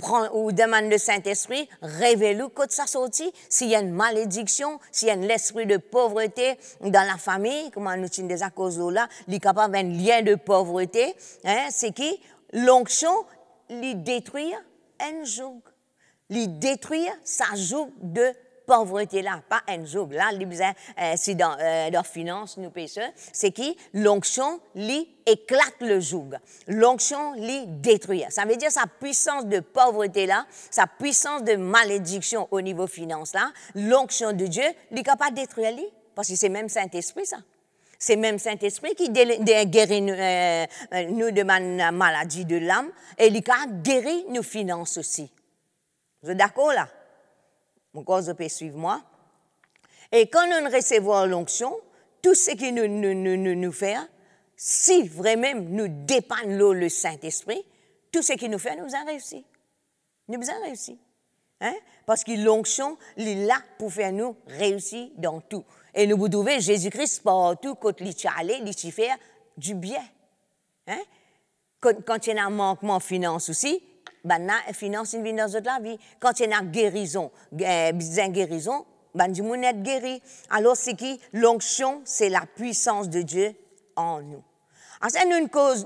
demande le Saint-Esprit, révèle-nous quand ça sortit. S'il y a une malédiction, s'il y a l'esprit de pauvreté dans la famille, comment nous sommes des à cause de là, il est capable d'un lien de pauvreté, c'est qui l'onction, lui détruire un joug. Lui détruire sa joug de pauvreté là, pas un joug. Là, c'est dans la finance, nous payons, c'est qui l'onction lui éclate le joug. L'onction lui détruit. Ça veut dire sa puissance de pauvreté là, sa puissance de malédiction au niveau finance là, l'onction de Dieu, il est capable de détruire lui, parce que c'est même Saint-Esprit ça. C'est même Saint-Esprit qui guérit nous de la maladie de l'âme et il a guéri nos finances aussi. Vous êtes d'accord là? Encore, vous pouvez suivre moi. Et quand nous recevons l'onction, tout ce qui nous fait, si vraiment nous dépendons le Saint-Esprit, tout ce qui nous fait, nous avons réussi. Nous avons réussi. Hein? Parce que l'onction, il est là pour faire nous réussir dans tout. Et nous vous trouvez Jésus-Christ partout, quand il est allé, il fait du bien. Hein? Quand il y a un manquement de finances aussi, la finance vient dans la vie. Quand il y a une guérison, du monde est guéri. Alors, c'est qui? L'onction, c'est la puissance de Dieu en nous. Alors,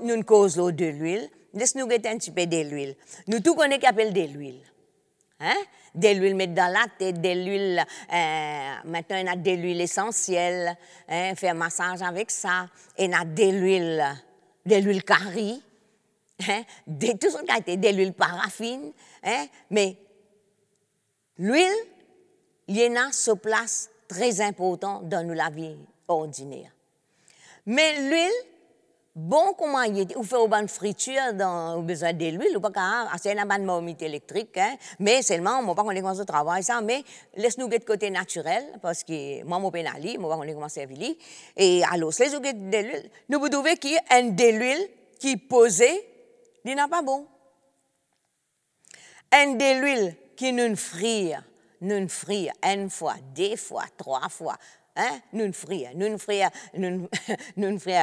nous causons de l'huile. Laisse-nous goûter un petit peu de l'huile. Nous tout connaissons qu'on appelle de l'huile. Hein? De l'huile mettre dans la tête, de l'huile, maintenant il y a de l'huile essentielle, faire massage avec ça, et il y a de l'huile curry, tout ce qui a été de l'huile paraffine, mais l'huile, il y a sa place très importante dans la vie ordinaire. Mais l'huile, bon, comment il est, ou fait une friture dans besoin de l'huile, ou pas qu'à, c'est une bonne marmite électrique, mais seulement, moi, pas qu'on est commencé à travailler ça, mais laisse-nous de côté naturel, parce que moi, mon pénali, moi, on est commencé à vivre, et alors, laisse-nous de l'huile, nous vous trouvez qu'il y a un de l'huile qui posé, il n'est pas bon. Un de l'huile qui nous frit une fois, deux fois, trois fois, Hein? Nous frères,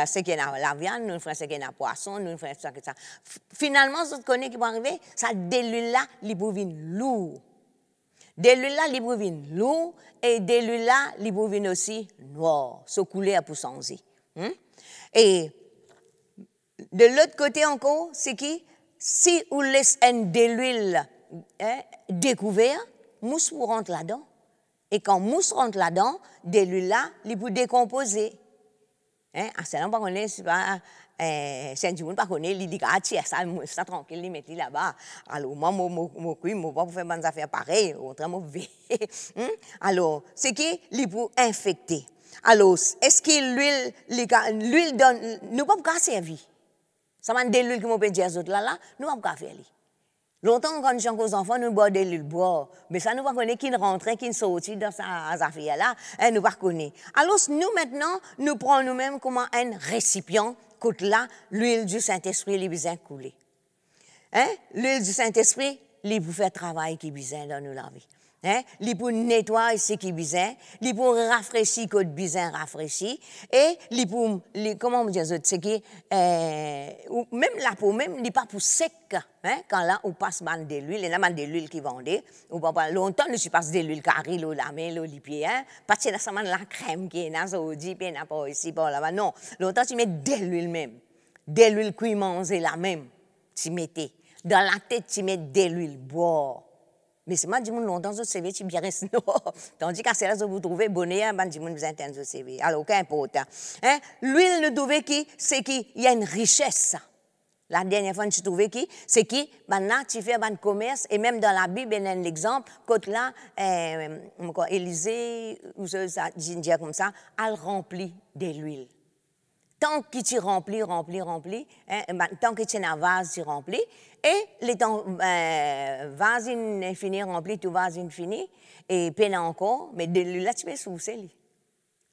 ce qui est la viande, nous frères ce qui est la poisson, nous frères ça que ça. Finalement, ce qu'on qui va arriver, ça de l'huile là, il peut venir lourd. De l'huile là, il peut venir lourd et de l'huile là, il peut venir aussi noir, se couler à pour changer. Et de l'autre côté encore, c'est qui si on laisse de l'huile découvert, mousse rentre là-dedans. Et quand mousse rentre là-dedans, de l'huile là, il peut décomposer. C'est là, on ne sait pas, c'est du monde, pas qu'on est, il dit, ah, tiens, ça tranquille, il met là-bas. Alors, moi, je pas faire des affaires pareilles, autrement, mauvais. Alors, c'est qui, il peut infecter. Alors, est-ce que l'huile donne, nous ne pouvons pas servir. Ça m'a dit l'huile qui m'a dit aux autres là, nous ne pouvons pas faire. Longtemps, quand nous sommes aux enfants, nous boivons de l'huile bois. Mais ça, nous ne connaissons qui rentrait, qui sortit dans ces affaires-là, nous ne connaissons pas. Alors, nous, maintenant, nous prenons nous-mêmes comme un récipient, côté là, l'huile du Saint-Esprit, il est besoin couler. L'huile du Saint-Esprit, il peut faire travail qui est besoin dans nos vies. Il peut nettoyer ce qui est besoin, il peut rafraîchir ce qui est besoin rafraîchir, et il peut, comment on dit, c'est qui, même la peau, même, il n'est pas pour sec, quand là, on passe de l'huile, il y a de l'huile qui vendait, ou pas longtemps, nous je passe de l'huile carré, la main, les pieds, parce que c'est la crème qui est là, ça dit, puis n'a pas ici, pas là-bas, non, longtemps, tu mets de l'huile même, de l'huile qui mange la même, tu mettais, dans la tête, tu mets de l'huile bois. Mais c'est moi, du monde longtemps, je sais, tu bien restes noir. Tandis qu'à cela, vous trouvez bonheur, du monde vous entend, je sais. Alors, qu'importe. L'huile, nous trouvons qui, c'est qu'il y a une richesse. La dernière fois, tu trouvais qui, c'est qui, maintenant, tu fais un commerce, et même dans la Bible, il y a un exemple, quand là, Élisée, ou ça, dit comme ça, elle remplit de l'huile. Tant que tu remplis, tant que tu as un vase, tu remplis, et le temps, vase infini rempli, tout vase infini, et peine encore, mais de l'huile là, tu peux soucier.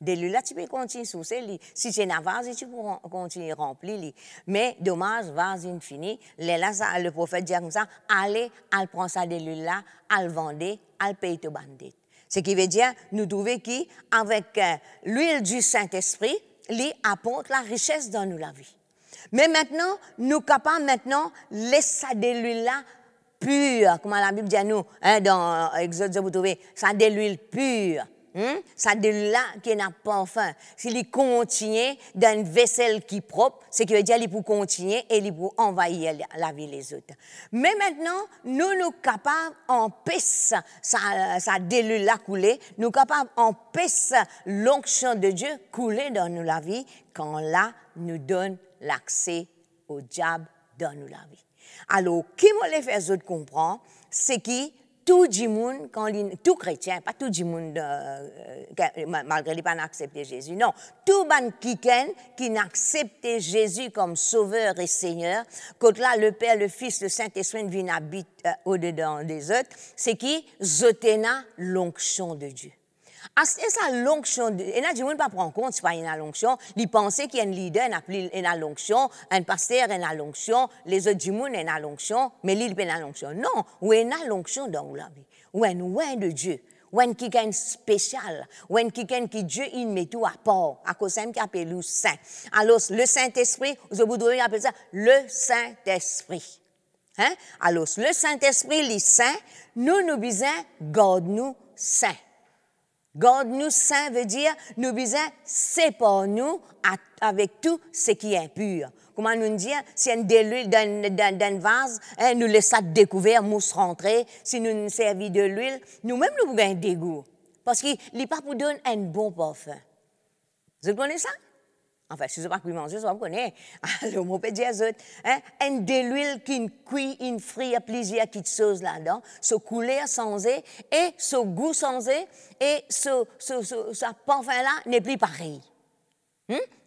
De l'huile là, tu peux continuer soucier. Si tu as un vase, tu peux continuer remplir. Mais dommage, vase infini, là, ça, le prophète dit comme ça, allez, elle prend ça de l'huile là, elle vendait, elle paye tout bandit. Ce qui veut dire, nous trouvons qu'avec l'huile du Saint-Esprit, il apporte la richesse dans nous la vie. Mais maintenant, nous sommes capables maintenant laisser de l'huile là pure, comme la Bible dit à nous, dans Exode, vous trouvez, ça de l'huile pure. Ça de l'huile là qui n'a pas enfin. S'il continue dans une vaisselle qui est propre, c'est que veut dire qu'il peut continuer et il peut envahir la vie des autres. Mais maintenant, nous sommes capables d'empêcher ça de l'huile là couler, nous sommes capables d'empêcher l'onction de Dieu couler dans nous la vie quand là nous donne l'accès au diable dans nous la vie. Alors, qui me les fait autres comprendre, c'est qui tout le monde, tout chrétien, pas tout le monde, malgré les pas accepté Jésus, non, tout le monde qui n'accepte Jésus comme sauveur et Seigneur, quand là le Père, le Fils, le Saint-Esprit viennent habiter au-dedans des autres, c'est qui zotena l'onction de Dieu. C'est ça l'onction. Et là, du monde pas prendre compte, c'est pas une l'onction. Ils pensaient qu'il y a un leader, une l'onction, un pasteur, une l'onction, les autres du monde, une l'onction, mais lui, il n'a pas l'onction. Non, ou une l'onction dans la vie. Ou un ouin de Dieu. Ou un qui est spécial. Ou un qui Dieu, il met tout à part. À cause de qui appelle le Saint. Alors, le Saint-Esprit, vous voudriez appeler ça le Saint-Esprit. Alors, le Saint-Esprit, les saints, nous besoin, garde-nous saints. Garde-nous saint veut dire, nous besoin sépare-nous avec tout ce qui est impur. Comment nous dire, si un de l'huile dans vase, nous laissons découvert, mousse rentrer, si nous nous servons de l'huile, nous-mêmes nous avons un dégoût. Parce qu'il n'est pas pour donner un bon parfum. Vous connaissez ça? Enfin, si vous n'avez pas pu manger, vous connaissez. Alors, on peut dire aux autres, un de l'huile qui cuit, une frit à plaisir, qui chose là-dedans, ce couleur sans et ce goût sans et ce parfum-là n'est plus pareil.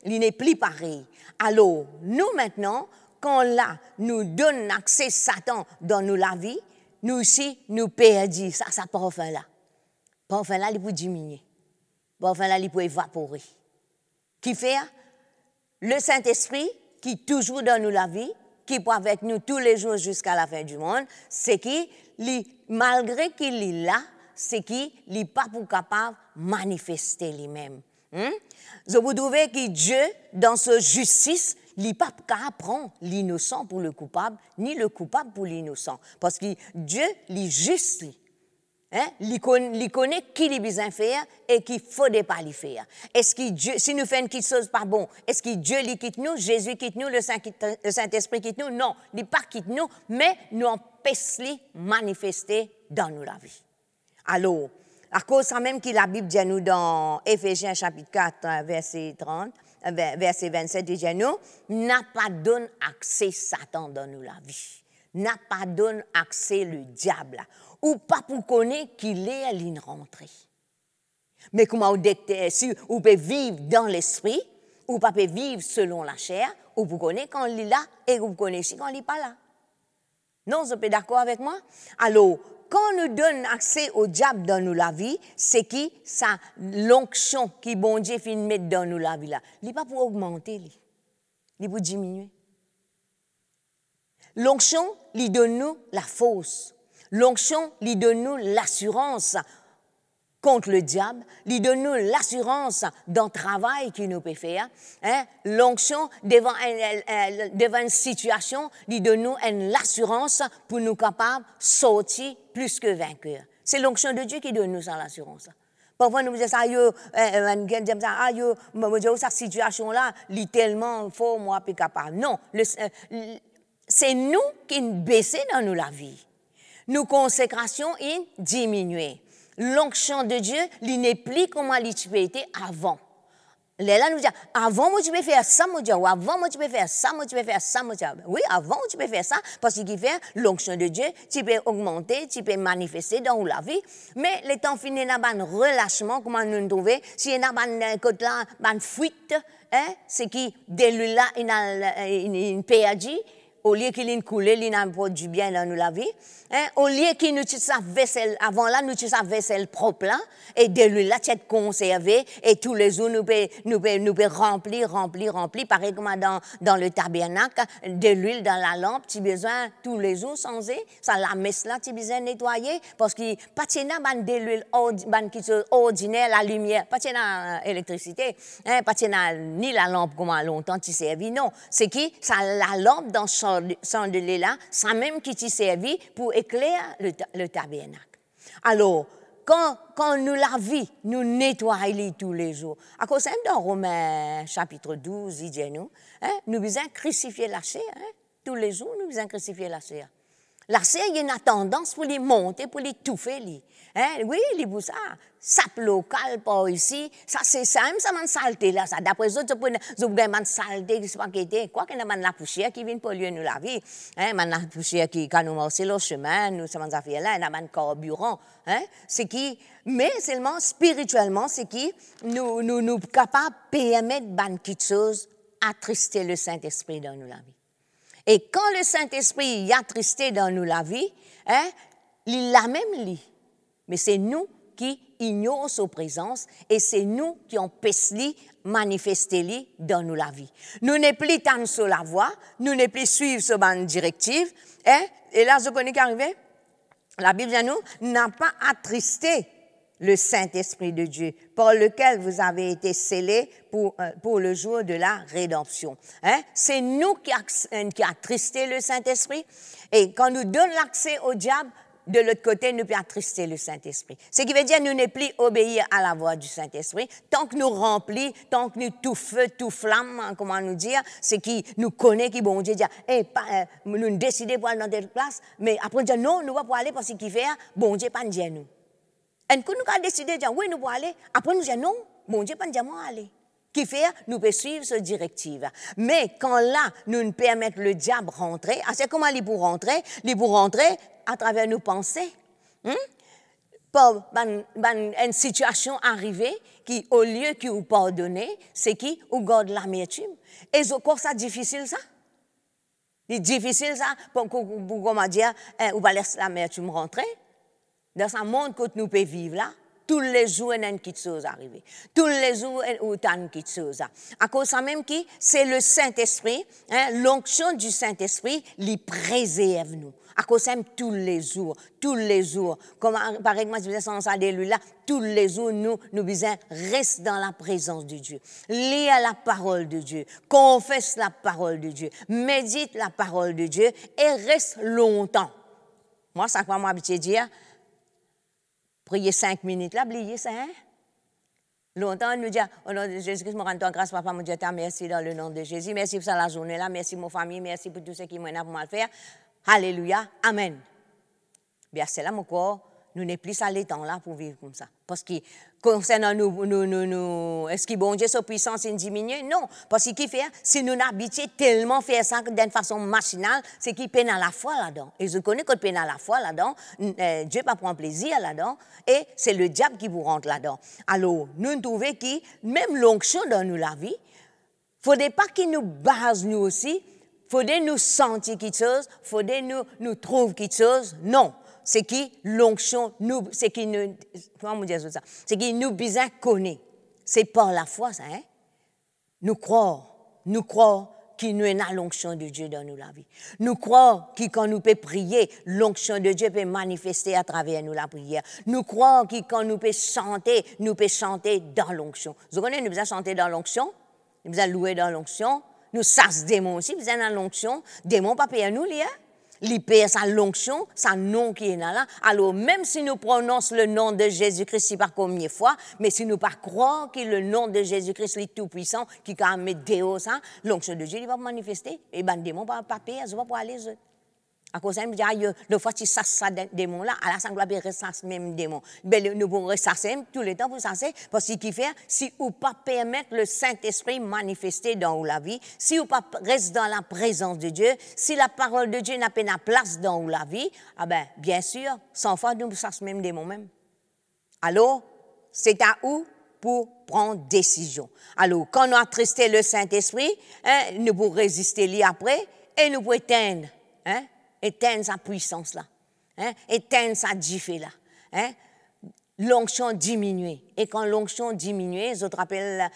Il n'est plus pareil. Alors, nous maintenant, quand là, nous donne accès Satan dans nous la vie, nous aussi, nous perdons ça parfum-là. Parfum-là, il peut diminuer. Parfum-là, il peut évaporer. Qui fait? Le Saint-Esprit, qui est toujours dans nous la vie, qui est avec nous tous les jours jusqu'à la fin du monde, c'est qui, malgré qu'il est là, c'est qui n'est pas pour capable manifester lui-même. Je vous trouvez que Dieu, dans sa justice, il n'est pas qu'à prendre l'innocent pour le coupable, ni le coupable pour l'innocent. Parce que Dieu, il est juste. Il connaît qui il besoin faire et qu'il ne faudrait pas le faire. Est-ce que Dieu, si nous faisons quelque chose pas bon, est-ce que Dieu lui quitte nous, Jésus quitte nous, le Saint-Esprit quitte nous? Non, il n'est pas quitte nous, mais nous empêche de manifester dans nous la vie. Alors, à cause ça même que la Bible dit à nous dans Éphésiens chapitre 4, verset 30, verset 27, il dit à nous, n'a pas donné accès Satan dans nous la vie. N'a pas donné accès le diable. Ou pas pour connaître qu'il est à l'une rentrée. Mais comment si vous pouvez vivre dans l'esprit, ou pas pouvez vivre selon la chair, ou vous connaissez quand il est là, et vous connaissez quand il n'est pas là. Non, vous êtes d'accord avec moi? Alors, quand nous donne accès au diable dans nous la vie, c'est qui ça l'onction qui bon Dieu fait mettre dans nous la vie là. Il n'est pas pour augmenter, il est pour diminuer. L'onction, il donne nous la force. L'onction, il donne nous l'assurance contre le diable. Il donne nous l'assurance dans le travail qu'il nous peut faire. L'onction, devant une situation, il donne nous l'assurance pour nous capables de sortir plus que vainqueurs. C'est l'onction de Dieu qui donne nous ça, l'assurance. Parfois, nous disons ça, cette situation-là, elle est tellement fort, moi, plus capable. Non, c'est nous qui baissons dans nous la vie. Nos consécrations ont diminué. L'onction de Dieu, il n'est plus comme il était avant. Là, nous disons, avant, moi, tu peux faire ça, moi, ou avant, moi, tu peux faire ça, moi, tu peux faire ça, moi, oui, avant, tu peux faire ça, parce qu'il fait l'onction de Dieu, tu peux augmenter, tu peux manifester dans la vie. Mais les temps finis, il y a un relâchement, comment nous trouver, si il y a un côté là, une fuite, c'est qui, dès là, il y a une perdu. Au lieu qu'il ait coulé, il n'a pas du bien dans la vie. Au lieu qu'il nous tue sa vaisselle, avant là, nous tue sa vaisselle propre là, et de lui là, tu es conservé, et tous les jours, nous peut remplir, pareil comme dans le tabernacle, de l'huile dans la lampe, tu as besoin tous les jours changer, ça la messe là, tu as besoin nettoyer, parce que pas de l'huile ordinaire, la lumière, pas de l'électricité, pas ni la lampe comme longtemps tu servis, non, c'est qui, ça la lampe dans chandelier là, ça même qui t'y servi pour éclairer le tabernacle. Alors, quand nous la vie, nous nettoyons tous les jours. À cause de dans Romains chapitre 12, il dit nous, nous devons crucifier la chair. Tous les jours, nous devons crucifier la chair. La chair, il y a une tendance pour les monter, pour les touffer. Oui, les boussards, sap local par ici, ça c'est ça, même ça m'a saleté là, ça. D'après eux, vous avez une saleté qui se paquetait. Quoi qu'il y a la poussière qui vient polluer nous la vie. La poussière qui, quand nous marchons le chemin, nous sommes en affaire là, il y a un carburant. C'est qui, mais seulement spirituellement, c'est qui, nous capables de permettre quelque chose attrister le Saint-Esprit dans nous la vie. Et quand le Saint-Esprit y a attristé dans nous la vie, il l'a même lit. Mais c'est nous qui ignorons sa présence et c'est nous qui empêchons manifester dans nous la vie. Nous n'est plus tant sur la voie, nous n'est plus suivre ce ban directive. Et là, je connais qu'arrivé. La Bible dit nous n'a pas attristé le Saint-Esprit de Dieu, par lequel vous avez été scellés pour le jour de la rédemption. C'est nous qui a attristé le Saint-Esprit. Et quand nous donnons l'accès au diable, de l'autre côté, nous pouvons attrister le Saint-Esprit. Ce qui veut dire que nous ne plus obéir à la voix du Saint-Esprit. Tant que nous remplis, tant que nous tout feu, tout flamme, comment nous dire, c'est qui nous connaît, qui bon Dieu dit, nous décidons pour aller dans telle place, mais après nous dire non, nous ne pouvons pas aller parce qu'il fait, bon Dieu pas nous dire nous. Et quand nous avons décidé de dire oui, nous pouvons aller, après nous dire non, bon Dieu pas nous dire moi aller. Qui fait, nous pouvons suivre cette directive. Mais quand là, nous ne permettons le diable rentrer, c'est comment il pour rentrer? Il pour rentrer à travers nos pensées. Pour une situation arrivée qui, au lieu qu'il vous pardonne, c'est qui vous garde l'amertume. Et c'est encore ça difficile, ça? C'est difficile, ça, pour comment dire, vous va laisser l'amertume rentrer. Dans ce monde que nous pouvons vivre là, tous les jours, il y a une petite chose arrivée. Tous les jours, il y a une petite chose. À cause de ça même, c'est le Saint-Esprit, l'onction du Saint-Esprit, il préserve nous. À cause de tous les jours. Comme par exemple, je disais ça là, tous les jours, nous besoin rester dans la présence de Dieu. Lire la parole de Dieu. Confesse la parole de Dieu. Médite la parole de Dieu et reste longtemps. Moi, ça quoi moi habitué dire, prier 5 minutes là, oubliez ça, hein? Longtemps, nous disons, au nom de Jésus-Christ, je rends toi grâce, papa, mon Dieu, merci dans le nom de Jésus. Merci pour ça la journée là, merci mon famille, merci pour tout ce qui m'a pour mal faire. Alléluia, amen. Bien, c'est là mon corps, nous n'est plus à l'étang là pour vivre comme ça. Parce que concernant nous, est-ce que bon Dieu, sa puissance est diminuée? Non. Parce qu'il fait, si nous n'habituons tellement faire ça d'une façon machinale, c'est qu'il peine à la foi là-dedans. Et je connais qu'on peine à la foi là-dedans, Dieu pas prend plaisir là-dedans, et c'est le diable qui vous rentre là-dedans. Alors, nous trouvons que même l'onction dans nous la vie, il ne faudrait pas qu'il nous base nous aussi, il faudrait nous sentir quelque chose, il faudrait nous trouver quelque chose. Non. C'est qui l'onction, c'est qui nous, comment dire ça? C'est qui nous besoin connaître. C'est par la foi, ça, hein? Nous croyons qu'il nous a l'onction de Dieu dans nous la vie. Nous croyons que quand nous pouvons prier, l'onction de Dieu peut manifester à travers nous la prière. Nous croyons que quand nous pouvons chanter dans l'onction. Vous connaissez, nous besoin chanter dans l'onction, nous besoin louer dans l'onction, nous sasse démon aussi, besoin dans l'onction, démon pas payer nous, là. L'hyper, sa l'onction, sa nom qui est là. Alors, même si nous prononçons le nom de Jésus-Christ, c'est pas combien de fois, mais si nous pas croire que le nom de Jésus-Christ est tout puissant, qui quand même déo ça, l'onction de Dieu, il va manifester. Et ben, démon va pas payer, ça va pas aller. À cause de ça, il me dit, le fois que tu sasses ça démon là, à la sangle, il ressasse même démon. Ben, nous pouvons ressasser tout le temps pour sasser, parce qu'il fait, si ou pas permettre le Saint-Esprit manifester dans la vie, si ou pas reste dans la présence de Dieu, si la parole de Dieu n'a pas de place dans la vie, ah ben, bien sûr, sans foi, nous sasse même démon même. Alors, c'est à où pour prendre décision. Alors, quand nous attristé le Saint-Esprit, nous pouvons résister lui après, et nous pouvons éteindre, éteindre sa puissance là, éteindre sa diffé là, l'onction diminuée. Et quand l'onction diminuée, je te rappelle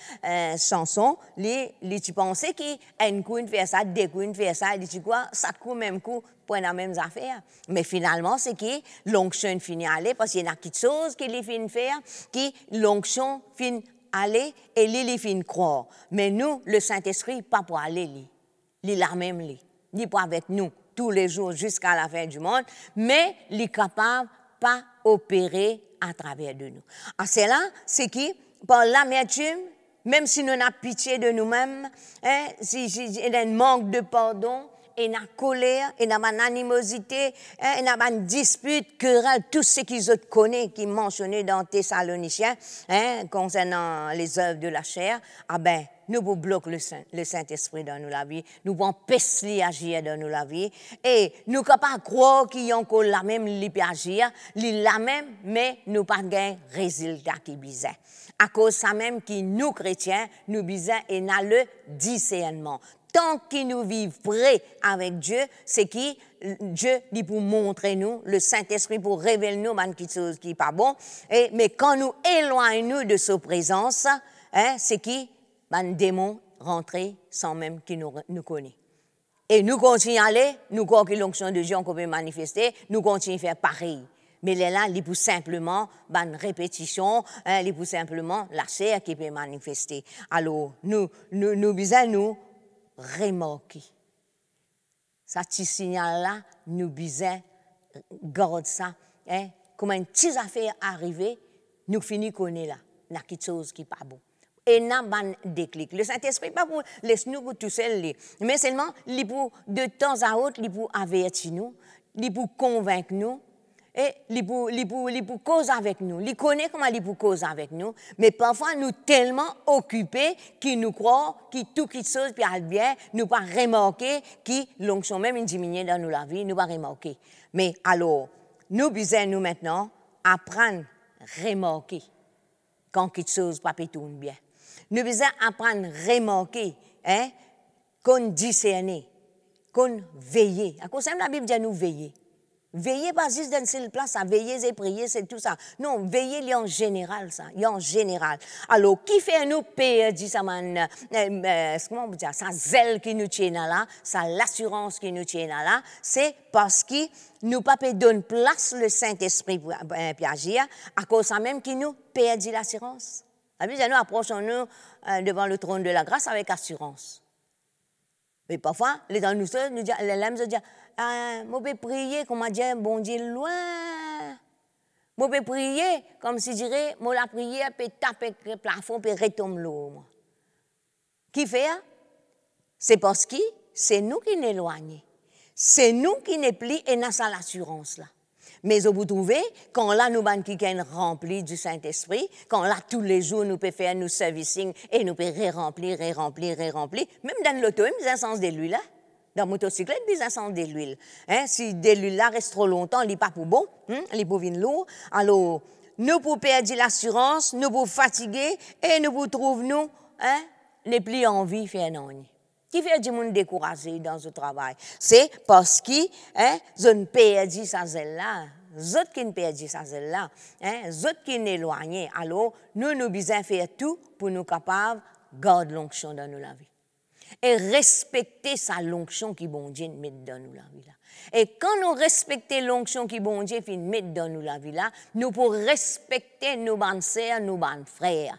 Samson, tu pensais qu'un coup il fait ça, deux coups il fait ça, il dit quoi, ça coup même coup pour la même affaire. Mais finalement, c'est que l'onction finit à aller parce qu'il y a quelque chose qu'il finit faire, qui l'onction finit aller et il finit croire. Mais nous, le Saint-Esprit, pas pour aller, il la même, il pas avec nous tous les jours jusqu'à la fin du monde, mais il est capable de pas opérer à travers de nous. Ah, c'est là, c'est qui, par l'amertume, même si nous avons pitié de nous-mêmes, si il y a un manque de pardon, et la colère, et la animosité, et la dispute, querelle, tout ce qu'ils connaissent, qui est mentionné dans Thessaloniciens, concernant les œuvres de la chair, ah ben, nous bloquons le Saint-Esprit dans nous la vie, nous pouvons empêcher agir dans nous la vie, et nous ne pouvons pas croire qu'il y a encore la même libre agir, la même, mais nous pas de résultat qui bizarre. À cause de ça même, qui nous chrétiens, nous bizarre et n'a le discernement. Tant que nous vivons près avec Dieu, c'est qui Dieu dit pour montrer nous, le Saint-Esprit pour révéler nous quelque chose qui n'est pas bon. Mais quand nous éloignons de sa présence, c'est qui un démon rentrer sans même qu'il nous connaisse. Et nous continuons à aller, nous croyons que l'onction de Dieu qu'on peut manifester, nous continuons à faire pareil. Mais là, il faut simplement une répétition, il faut simplement la chair qui peut manifester. Alors, nous besoin remarquer. Ça petit signal-là, nous besoin garder ça. Comme une petite affaire arrivée, nous finissons connaître là. Il y a quelque chose qui n'est pas bon. Et nous avons un déclic. Le Saint-Esprit, pas pour laisser nous tout seul, mais seulement pour, de temps à autre, pour avertir nous, pour convaincre nous, et il pour causer avec nous. Il connaît comment il pour causer avec nous, mais parfois nous tellement occupés qu'il nous croit que tout quelque chose qui a bien, nous pas remarquer que l'onction même diminue dans nous la vie, nous pas remarquer. Mais alors, nous besoin nous maintenant apprendre à remarquer quand quelque chose pas tourne bien. Nous besoin apprendre à remarquer, qu'on discerner, qu'on veiller. À cause de la Bible dit nous veiller. Veillez pas juste dans une seule place, ça. Veillez et priez, c'est tout ça. Non, veillez en général, ça. En général. Alors, qui fait nous payer, dit ça, comment on dit ça, zèle qui nous tient là, ça l'assurance qui nous tient là, c'est parce que nous pas donner place le Saint-Esprit pour agir, à cause ça même qui nous perdit l'assurance. Nous approchons-nous devant le trône de la grâce avec assurance. Mais parfois, les gens nous disent, les lames se disent, je peux prier, comme on dit, bon Dieu, loin. Je peux prier, comme si je dirais, je la prière, puis taper le plafond, puis retomber l'eau. Qui fait? C'est parce que c'est nous qui nous éloignons. C'est nous qui nous plions et nous avons l'assurance là. Mais vous trouvez, quand là, nous sommes remplis du Saint-Esprit, quand là, tous les jours, nous pouvons faire nos servicing et nous pouvons remplir. Même dans l'auto, il y a un sens de l'huile. Dans la motocyclette, il y a un sens de l'huile. Si de l'huile là reste trop longtemps, il n'est pas pour bon, il est pour venir lourd. Alors, nous pouvons perdre l'assurance, nous pouvons fatiguer et nous pouvons trouver, nous, les plus envie de faire non. Qui fait du monde découragé dans ce travail? C'est parce que, je ne perds ça là. Zot qui ne perdent ça là, zot qui n'éloignent. Alors, nous devons faire tout pour nous capables de garder l'onction dans nos vie. Et respecter sa l'onction qui bon Dieu met dans nous la vie là. Et quand nous respectons l'onction qui bon Dieu met dans nous la vie là, nous pouvons respecter nos bonnes sœurs, nos bonnes frères.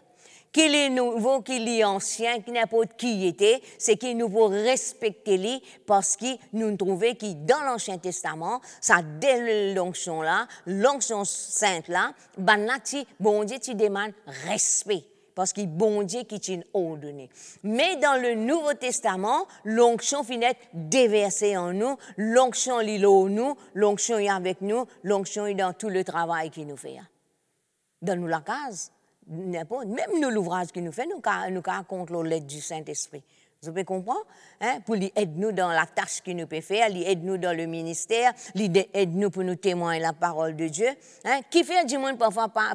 Qu'il est nouveau, qu'il est ancien, qu'il n'importe qui était, c'est qu'il nous faut respecter lui parce que nous trouvons que dans l'Ancien Testament, ça dès l'onction là, l'onction sainte là, bon Dieu tu demande respect. Parce que bon Dieu qui t'a ordonné. Mais dans le Nouveau Testament, l'onction finit déversée en nous, l'onction est en nous, l'onction est avec nous, l'onction est dans tout le travail qu'il nous fait. Dans nous la case. Même nous, l'ouvrage qu'il nous fait, nous contrôlons l'aide du Saint-Esprit. Vous pouvez comprendre? Pour lui aider nous dans la tâche qu'il nous peut faire, lui aide nous dans le ministère, lui aide nous pour nous témoigner la parole de Dieu. Qui fait du monde parfois pas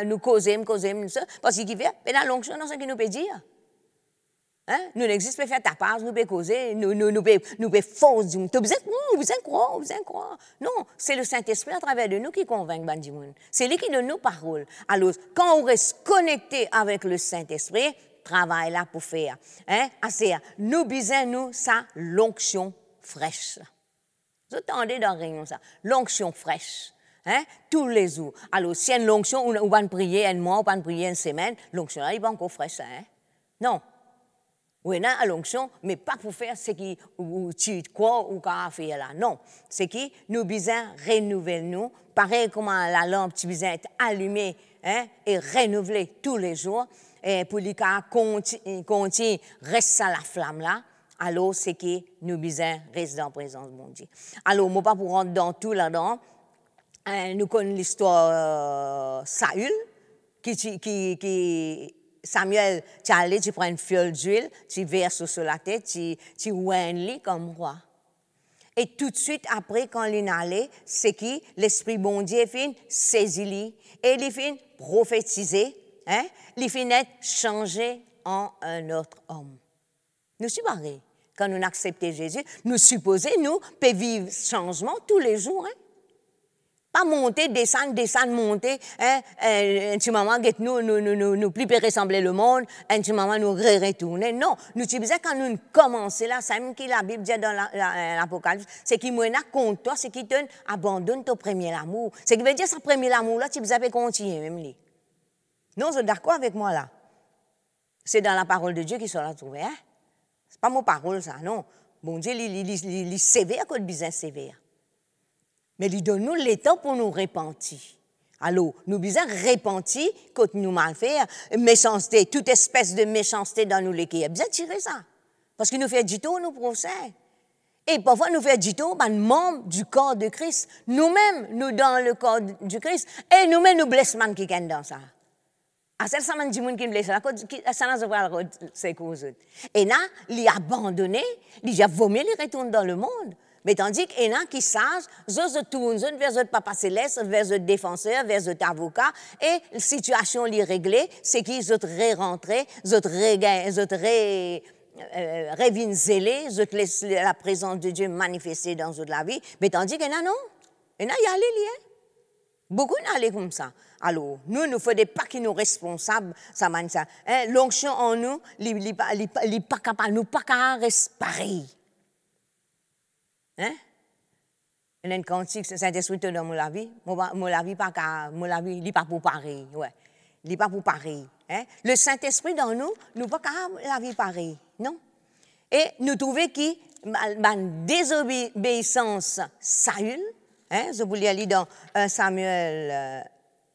nous causer, parce qu'il fait, mais dans l'onction, non, c'est ce qu'il nous peut dire. Nous n'existons pas faire tapage, nous pouvons causer, nous pouvons forcer, vous besoin croire. Non, c'est le Saint-Esprit à travers de nous qui convainc du monde. C'est lui qui donne nos paroles. Alors, quand on reste connecté avec le Saint-Esprit, travail là pour faire. Nous besoin nous ça l'onction fraîche. Vous entendez dans la réunion ça, l'onction fraîche. Tous les jours. Alors, si une l'onction, on va prier un mois, on va prier une semaine, l'onction là, il va encore fraîche. Non. Oui, on a l'onction, mais pas pour faire ce qui tu crois ou qu'on fait là. Non, c'est qui nous besoin renouveler nous, pareil comme la lampe, tu besoin être allumée et renouvelée tous les jours, et pour les cas continue reste à la flamme là. Alors c'est qui nous besoin rester dans la présence de mon Dieu. Alors moi pas pour rentrer dans tout là-dedans, nous connaissons l'histoire Saül qui Samuel, tu allais, tu prends une fiole d'huile, tu verses sur la tête, tu oignes comme roi. Et tout de suite après, quand il est allé, c'est qui l'Esprit bon Dieu fin saisi lui et il fin prophétiser, il fin être changé en un autre homme. Nous sommes pareils. Quand nous acceptons Jésus, nous supposons, nous, peut vivre changement tous les jours. Pas monter, descendre, monter. Un petit moment, nous plus ressembler le monde. Un petit moment, nous retourner. Non, nous disons quand nous commençons là, c'est même que la Bible dit dans l'Apocalypse, c'est qu'il m'a contre toi, c'est qu'il te abandonne ton premier amour. C'est qui veut dire ce premier amour là, tu peux continuer même lui. Non, vous êtes d'accord avec moi là? C'est dans la parole de Dieu qui sont là trouvés. C'est pas mon parole ça, non. Bon Dieu, il est sévère quand il est sévère. Mais il donne nous le temps pour nous repentir. Alors, nous besoin repentir quand nous mal faire, méchanceté, toute espèce de méchanceté dans nous lesquels. Bien tirer ça. Parce qu'il nous fait du tout, nous procès. Et parfois, nous fait du tout, membres du corps de Christ. Nous-mêmes, nous dans le corps du Christ. Et nous-mêmes, nous blessons qui sont dans ça. C'est ça qui nous blesse. Ça n'a pas c'est cause. Et là, il a abandonné, il a vomi, il retourne dans le monde. Mais tandis qu'il y en a qui savent, ils se tournent vers le papa céleste, vers le défenseur, vers l'avocat, et la situation est réglée, c'est qu'ils sont rentrés, ils reviennent zélés, ils laissent la présence de Dieu manifester dans la vie. Mais tandis qu'il y en a non. Et là, il y a les liens. Beaucoup n'allaient comme ça. Alors, nous ne faisons pas qui nous responsables, ça m'a ça. Hein? L'onction en nous, il n'est pas capable, nous pas capable de rester pareil. Hein? Il y a une cantique, Saint-Esprit te donne la vie, la vie il n'est pas pour pareil. Ouais. Il n'est pas pour pareil. Hein? Le Saint-Esprit dans nous, nous pas capable la vie pareil. Non? Et nous trouvons que la désobéissance Saül, hein, je vous lis dans 1 Samuel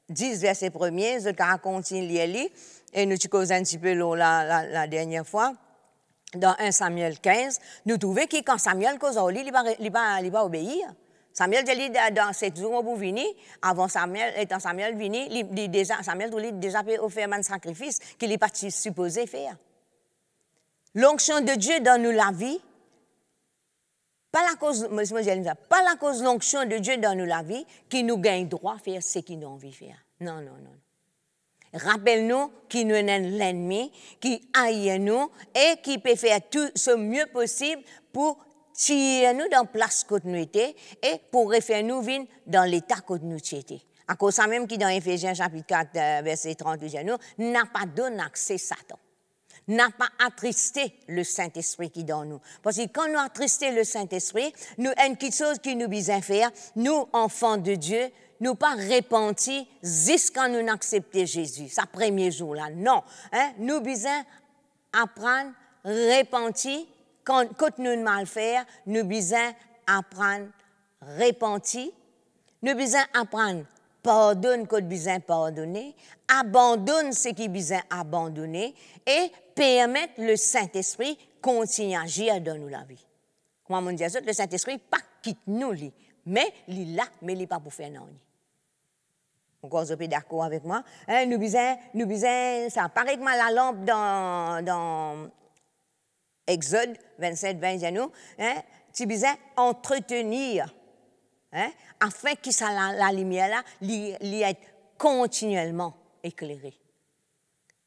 10, verset 1er, je continue à lire, et nous causons un petit peu la dernière fois. Dans 1 Samuel 15, nous trouvons que quand Samuel cause, il ne va obéir. Samuel dit dans 7 jours pour venir, avant Samuel, étant Samuel venu, Samuel a déjà offert un sacrifice qu'il n'est pas supposé faire. L'onction de Dieu dans nous la vie, pas la cause de l'onction de Dieu dans nous la vie, qui nous gagne droit à faire ce qu'il nous a envie de faire. Non, non, non. Rappelle-nous qu'il nous est l'ennemi, qui haït nous et qui peut faire tout ce mieux possible pour tirer nous dans la place que nous étions et pour refaire nous vivre dans l'état que nous étions. À cause ça même qui dans Éphésiens chapitre 4, verset 38, nous n'a pas donné accès à Satan. N'a pas attristé le Saint-Esprit qui est dans nous. Parce que quand nous attristé le Saint-Esprit, nous avons quelque chose qui nous besoin faire, nous, enfants de Dieu, nous pas repentis jusqu'à nous accepter Jésus. Ça premier jour là, non. Hein? Nous besoin apprendre, repentir, quand nous mal faire, nous besoin apprendre, repentir, nous besoin apprendre, pardonne quand besoin pardonner, abandonne ce qui besoin abandonner et permettre le Saint-Esprit continuer à agir dans nous la vie. Comment on dit ça? Le Saint-Esprit pas quitte nous, mais il est là, mais il n'est pas pour faire non. Encore, vous êtes d'accord avec moi? Hein, nous besoin, ça paraît que la lampe dans Exode 27, 20, nous, hein, tu besoin entretenir, hein, afin que ça, la lumière là, soit continuellement éclairée.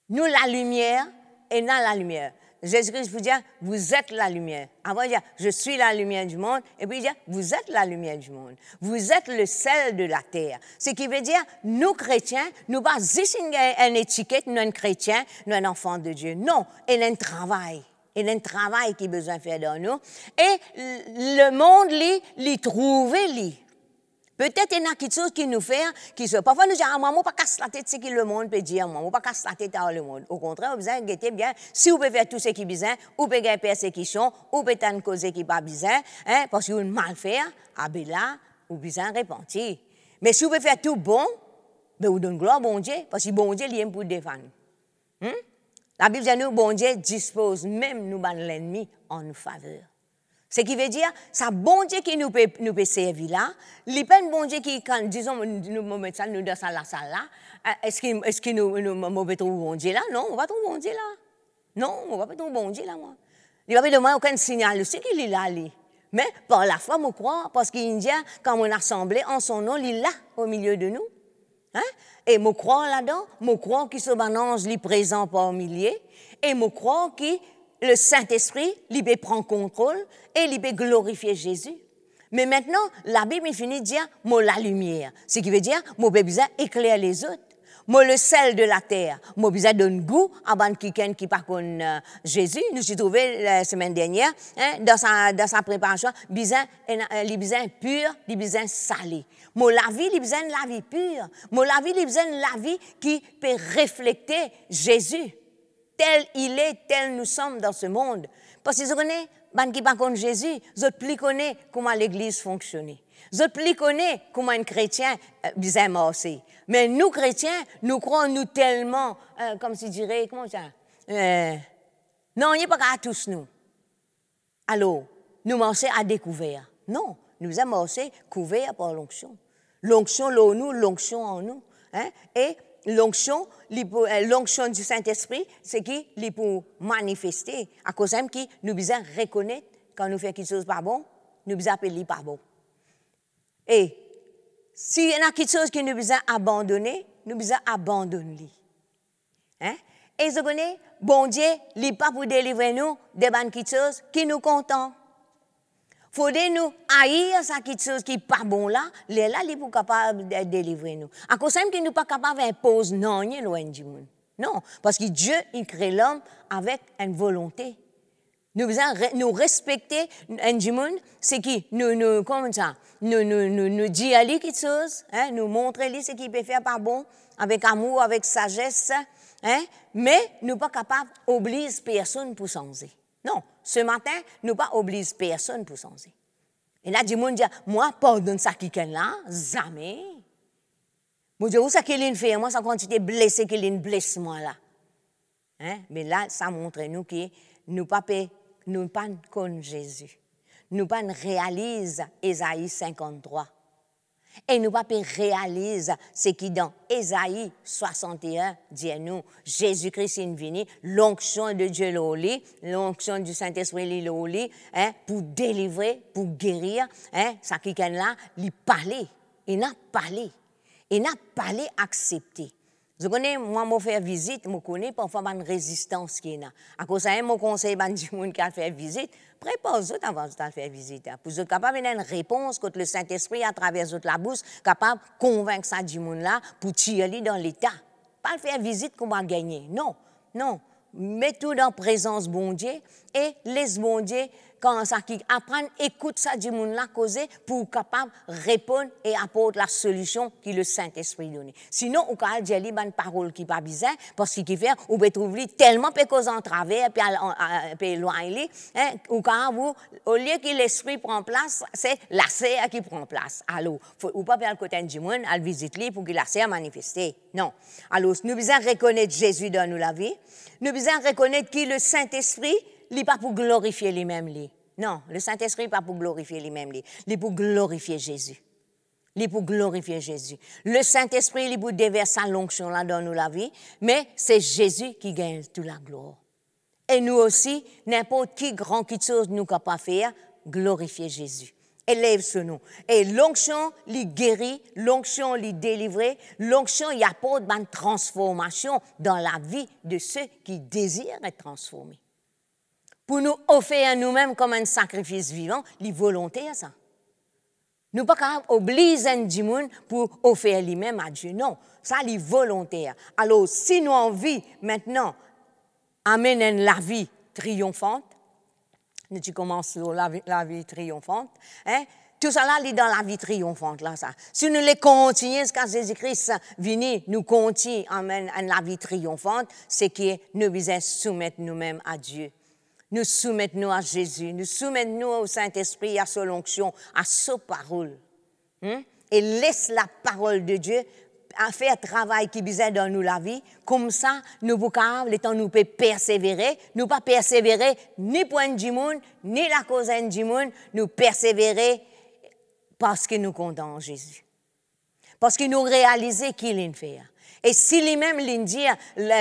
Nous, la lumière, et dans la lumière. Jésus-Christ vous dit, vous êtes la lumière. Avant de dire, je suis la lumière du monde, et puis il dit, vous êtes la lumière du monde. Vous êtes le sel de la terre. Ce qui veut dire, nous chrétiens, nous pas juste une étiquette, nous un chrétien, nous un enfant de Dieu. Non, il y a un travail. Il y a un travail qui a besoin de faire dans nous. Et le monde, lui trouve, lui. Peut-être qu'il y a quelque chose qui nous fait, qui se... Parfois, nous disons, ah, moi, je ne pas casser la tête ce que le monde peut dire, moi, je ne pas casser la tête à le monde. Au contraire, vous avez besoin de bien, si vous pouvez faire tout ce qui est besoin, ou vous pouvez faire persécution, ou vous pouvez faire une cause qui n'est pas besoin, hein, parce que vous mal faire, ah ben là, vous avez besoin de repentir. Mais si vous pouvez faire tout bon, ben vous donnez gloire à bon Dieu, parce que bon Dieu, il aime pour défendre. La Bible dit, nous, bon Dieu dispose même nous l'ennemi en nous faveur. Ce qui veut dire, c'est bon Dieu qui nous peut servir là. Il n'est pas un bon Dieu qui, quand, disons, nous mettons ça, nous dans la salle là. Est-ce que nous peut trouver bon Dieu là? Non, on va trouver bon Dieu là. Non, on va pas trouver bon Dieu là, moi. Il n'y a pas de moi aucun signal aussi qu'il est là, lui. Mais par la foi, je crois, parce qu'il dit, quand on a assemblé en son nom, il est là, au milieu de nous. Hein? Et je crois là-dedans, je crois qu'il se balance, il est présent par milliers, et je crois que le Saint-Esprit, il peut prendre contrôle et il peut glorifier Jésus. Mais maintenant, la Bible finit de dire, moi la lumière. Ce qui veut dire, moi j'ai besoin d'éclairer les autres. Moi le sel de la terre. Moi j'ai besoin de donner goût à quelqu'un qui pas connaît Jésus. Nous sommes trouvés la semaine dernière, hein, dans sa préparation, il a besoin pur, il a besoin salé. Moi la vie, il a besoin de la vie pure. Moi la vie, il a besoin de la vie qui peut refléter Jésus. Tel il est, tel nous sommes dans ce monde. Parce que vous connaissez, ban qui pas connaît Jésus, vous plus connaissez comment l'Église fonctionne. Vous plus connaissez comment un chrétien bien marcher. Mais nous chrétiens, nous croyons nous tellement, comme si dirais, comment ça? Non, il n'y a pas qu'à tous nous. Alors, nous marchons à découvert. Non, nous avons marché couvert par l'onction. L'onction là nous, l'onction en nous. Hein? Et l'onction du Saint-Esprit, c'est qui est pour manifester, à cause même qui nous besoin reconnaître quand nous faisons quelque chose pas bon, nous besoin appeler pas bon. Et s'il y a quelque chose que nous besoin abandonner, nous besoin abandonner. Hein? Et vous connaissez, bon Dieu, il n'est pas pour délivrer nous de bonnes choses qui nous content. Faut nous haïr ça quelque chose qui n'est pas bon là, les là, ils sont capables de délivrer nous. À cause de qu'ils ne sont pas capables d'imposer non, loin du monde. Non, parce que Dieu, il crée l'homme avec une volonté. Nous devons nous respecter du monde, c'est qui comment ça, nous dire quelque chose, hein, nous montrer ce qu'il peut faire pas bon, avec amour, avec sagesse, hein, mais nous ne sommes pas capables d'obliger personne pour changer. Non, ce matin, nous ne pas obliger personne pour changer. Et là, du monde dit, moi, pardonne ça qui est là, jamais. Moi, je dis, où ça qu'il fait, moi, ça quantité blessé qu'il blesse moi là. Hein? Mais là, ça montre nous que nous ne pas comme Jésus. Nous ne pas réalise Ésaïe 53. Et nous ne pas réaliser ce qui dans Ésaïe 61 dit à nous, Jésus-Christ est venu, l'onction de Dieu l'oli, l'onction du Saint-Esprit l'oli, hein, pour délivrer, pour guérir, hein, ça qui est là, il parlait, il n'a parlé, il n'a parlé accepté. Je connais, moi, je fais visite, je connais parfois une résistance qui est là. À cause de ça, je conseille à des gens qui fait visite, prépare-vous avant de faire visite. Pour être capable d'avoir une réponse contre le Saint-Esprit à travers la bouche, capable de convaincre ça du monde là pour tirer dans l'état. Pas le faire visite qu'on va gagner. Non, non. Mets tout dans la présence bon Dieu et laisse bon Dieu quand ça qui apprend, écoute ça du monde là causer pour capable répondre et apporter la solution que le Saint-Esprit donne. Sinon, on peut dire une parole qui pas bizarre parce qu'il fait on peut trouver tellement peu cause en travers puis loin lui, hein, ou quand vous au lieu que l'esprit prend place, c'est la chair qui prend place. Alors, faut ou pas faire le côté du monde, à visiter pour que la chair manifeste. Non. Alors, nous devons reconnaître Jésus dans nous la vie. Nous devons reconnaître que le Saint-Esprit il n'est pas pour glorifier lui-même. Non, le Saint-Esprit n'est pas pour glorifier lui-même. Il est pour glorifier Jésus. Il est pour glorifier Jésus. Le Saint-Esprit, il est pour déverser l'onction là dans nous la vie, mais c'est Jésus qui gagne toute la gloire. Et nous aussi, n'importe qui grand qui chose nous capable faire, glorifier Jésus. Élève ce nom. Et l'onction, il guérit, l'onction, il délivre, l'onction, il apporte une transformation dans la vie de ceux qui désirent être transformés. Pour nous offrir à nous-mêmes comme un sacrifice vivant, les volontaires, ça. Nous ne pouvons pas obliger du monde pour offrir lui-même à Dieu. Non, ça, les volontaires. Alors, si nous envie maintenant amener la vie triomphante, nous commençons la vie triomphante, hein? Tout ça là, est dans la vie triomphante là, ça. Si nous les continuons jusqu'à Jésus-Christ venu, nous continuons à la vie triomphante, c'est que nous devons soumettre nous-mêmes à Dieu. Nous soumettons à Jésus, nous soumettons au Saint-Esprit, à son onction, à sa parole. Et laisse la parole de Dieu faire le travail qui besoin dans nous la vie. Comme ça, nous pouvons, le temps nous peut persévérer. Nous pas persévérer ni pour du monde, ni la cause du monde. Nous persévérer parce que nous comptons en Jésus. Parce que nous réalisons qu'il est fait. Et si lui-même dit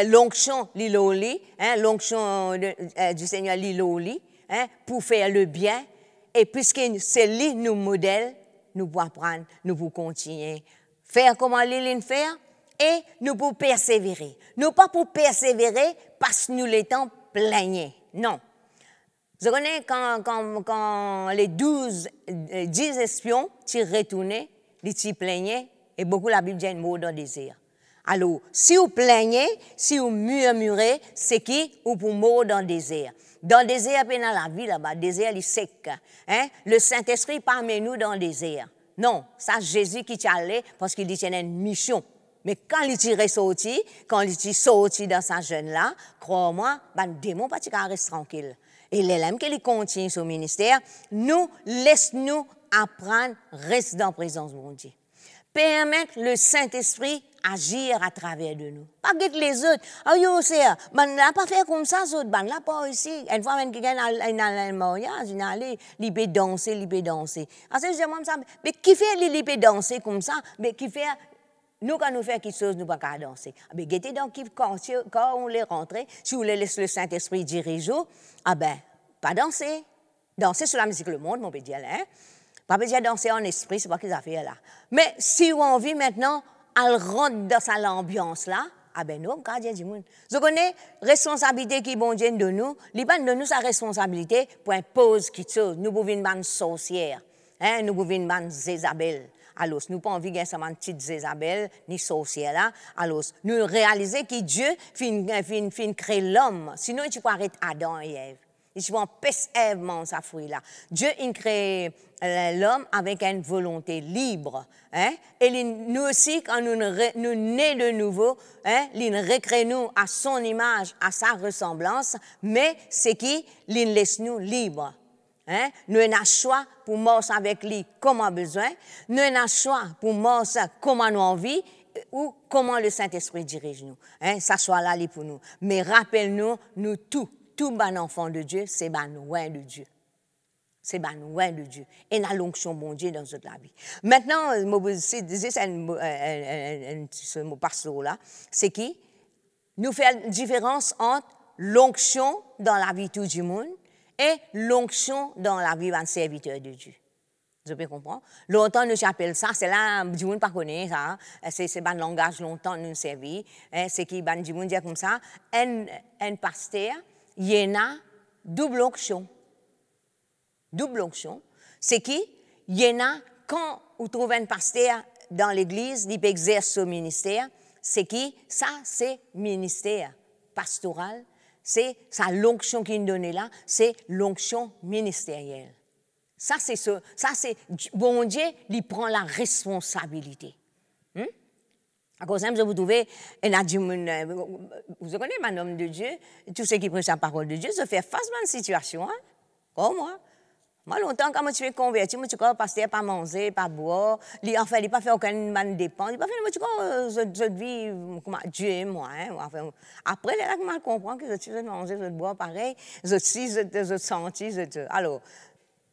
l'onction l'iloli, hein, l'onction du Seigneur l'iloli, hein, pour faire le bien, et puisque c'est lui nous modèle, nous pouvons apprendre, nous pouvons continuer, faire comment l'île faire, et nous pouvons persévérer. Nous pas pour persévérer parce que nous l'étant plaignés. Non. Vous connaissez quand les 10 espions s'y retournaient, ils s'y plaignaient, et beaucoup la Bible dit un mot dans le désir. Alors, si vous plaignez, si vous murmurez, c'est qui ou pour mourir dans le désert. Dans le désert, dans la vie là-bas, le désert il est sec. Hein? Le Saint-Esprit parmi nous dans le désert. Non, ça Jésus qui est allé parce qu'il dit qu'il y a une mission. Mais quand il est ressorti, quand il est sorti dans sa jeune là, crois-moi, le démon pas rester tranquille. Et les lames qui continue son ministère, nous laisse-nous apprendre, reste dans la présence de mon Dieu. Permettre le Saint-Esprit agir à travers de nous. Pas que les autres. Ah, yo, c'est, ben, n'a pas fait comme ça, autres, ben, là, pas ici. Une fois, quand quelqu'un a un mariage, il peut danser, il peut danser. Alors, je dis, ça, mais qui fait, il peut danser comme ça, mais qui fait, nous, quand nous faisons quelque chose, nous ne pouvons pas danser. Mais guettez donc, quand on les rentre, si vous laissez le Saint-Esprit diriger, ah ben, pas danser. Danser sur la musique, le monde, on peut dire, hein. Pas besoin de danser en esprit, c'est pas qu'ils ont fait là. Mais si on a envie maintenant, elle rentre dans sa l'ambiance là, Ah ben non, gardien du monde. Vous connaissez responsabilité qui bon Dieu de nous, il pas de nous sa responsabilité pour imposer quelque chose. Nous pouvons une sorcière, hein, nous pouvons une Zézabel. Alors, nous pas envie de faire une petite Zézabel ni sorcière là. Alors, nous réaliser que Dieu fin créer l'homme. Sinon, tu peux arrêter Adam et Ève. Il faut empêcher Ève manger sa fruit là. Dieu il crée l'homme avec une volonté libre. Hein? Et nous aussi, quand nous nés de nouveau, hein, il recrée nous à son image, à sa ressemblance, mais c'est qui il laisse nous libres. Hein? Nous avons un choix pour marcher avec lui comme on a besoin. Nous avons un choix pour marcher comme on a envie ou comment le Saint-Esprit dirige nous. Hein? Ça soit là pour nous. Mais rappelle-nous, nous tout bon enfant de Dieu, c'est ben loin de Dieu. C'est ben loin de Dieu. Et la l'onction bon Dieu dans toute la vie. Maintenant, c'est ce mot pasteur là, c'est qui nous fait la différence entre l'onction dans la vie tout du monde et l'onction dans la vie d'un serviteur de Dieu. Vous pouvez comprendre? Longtemps, nous appelons ça, c'est là, du monde pas connaît ça, c'est un langage longtemps nous servi, c'est qui, du monde dit comme ça, un pasteur, il y en a double onction. Double onction, c'est qui, il y en a, quand vous trouvez un pasteur dans l'église, il peut exercer ce ministère, c'est qui, ça, c'est ministère pastoral. C'est ça l'onction qu'il nous donne là, c'est l'onction ministérielle. Ça c'est bon Dieu, il prend la responsabilité. À cause de ça, vous trouvez, vous connaissez un homme de Dieu, tous ceux qui prêchent la parole de Dieu se font face à une situation, hein, comme moi. Moi, longtemps, quand je suis converti, je suis pasteur, pas manger, pas boire. Enfin, il n'a pas fait aucun dépense. Il n'a pas fait, je vis, Dieu et moi. Hein. Enfin, après, là, je comprends que je suis manger, je bois pareil. Je suis, je senti, alors,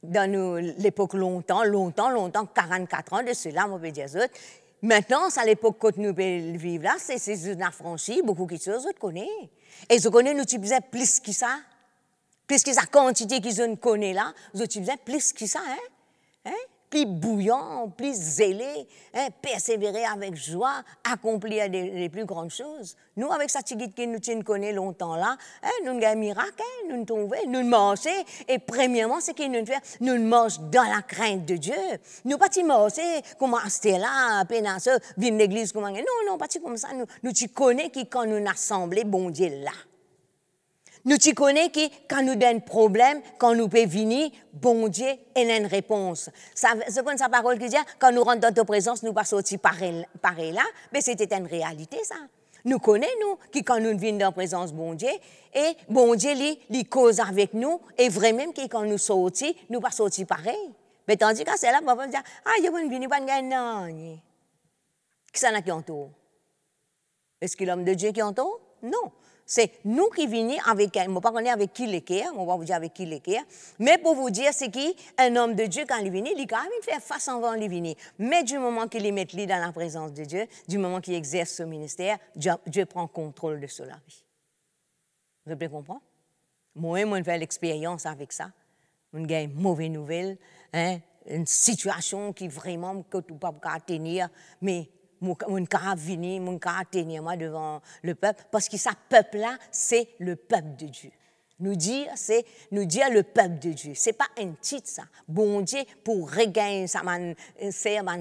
dans l'époque longtemps, 44 ans de cela, on peut dire ça. Maintenant, c'est l'époque que nous vivons là, c'est une affranchie, beaucoup de choses, je connais. Et je connais, nous utilisons plus que ça. Plus que la quantité qu'ils connaissent là, vous utilisez plus que ça, hein? Plus bouillant, plus zélé, hein? Persévérer avec joie, accomplir les plus grandes choses. Nous, avec cette petite que nous connaissons longtemps là, hein? Nous avons un miracle, hein? Nous trouvons, nous marchons, et premièrement, c'est que nous faisons, nous marchons dans la crainte de Dieu. Nous pas marcher comme c'était là, pénasse, venir l'église comme non, pas comme ça. Nous connaissons qui quand nous assemblés, bon Dieu là. Nous t'y connaissons que quand nous avons un problème, quand nous pouvons venir, bon Dieu, il a une réponse. C'est comme sa parole qui dit, quand nous rentrons dans ta présence, nous ne pas sortir pareil là, mais c'était une réalité ça. Nous connaissons, nous, que quand nous venons dans la présence de bon Dieu, et bon Dieu, il cause avec nous, et vraiment que quand nous sortons, nous ne pas sortir pareil. Mais tandis que c'est là, on va dire, il va venir, pas de gagner. Qui ça qui entoure? Est-ce que l'homme de Dieu qui entoure? Non. C'est nous qui venons avec, je ne vais pas connaître avec qui l'équerre, on va vous dire avec qui l'équerre, mais pour vous dire, c'est qu'un homme de Dieu, quand il vient, il a quand même fait face avant de venir. Mais du moment qu'il met lui dans la présence de Dieu, du moment qu'il exerce ce ministère, Dieu prend contrôle de cela. Vous pouvez comprendre? Moi, je fais l'expérience avec ça. On a une mauvaise nouvelle, hein, une situation qui vraiment, que tu ne peux pas tenir, mais mon cas venir, mon cas tenir moi devant le peuple, parce que ce peuple-là, c'est le peuple de Dieu. Nous dire le peuple de Dieu. C'est pas un titre, ça. Bon Dieu, pour regagner sa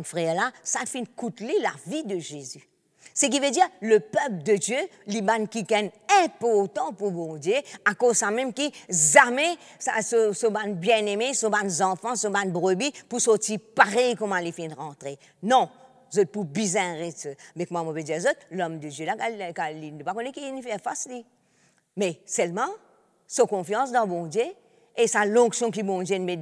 frère-là, ça fait coûter la vie de Jésus. Ce qui veut dire, le peuple de Dieu, l'Iban qui est important pour bon Dieu, à cause de même qui jamais, ce bien-aimé, ce enfant, ce brebis, pour sortir pareil comme les fins de rentrer. Non. Vous êtes pour bizarre. Mais comment on peut dire ça? L'homme de Dieu, là, il ne pas connaître qui fait face. Mais seulement, sa confiance dans bon Dieu, et sa l'onction qui bon Dieu met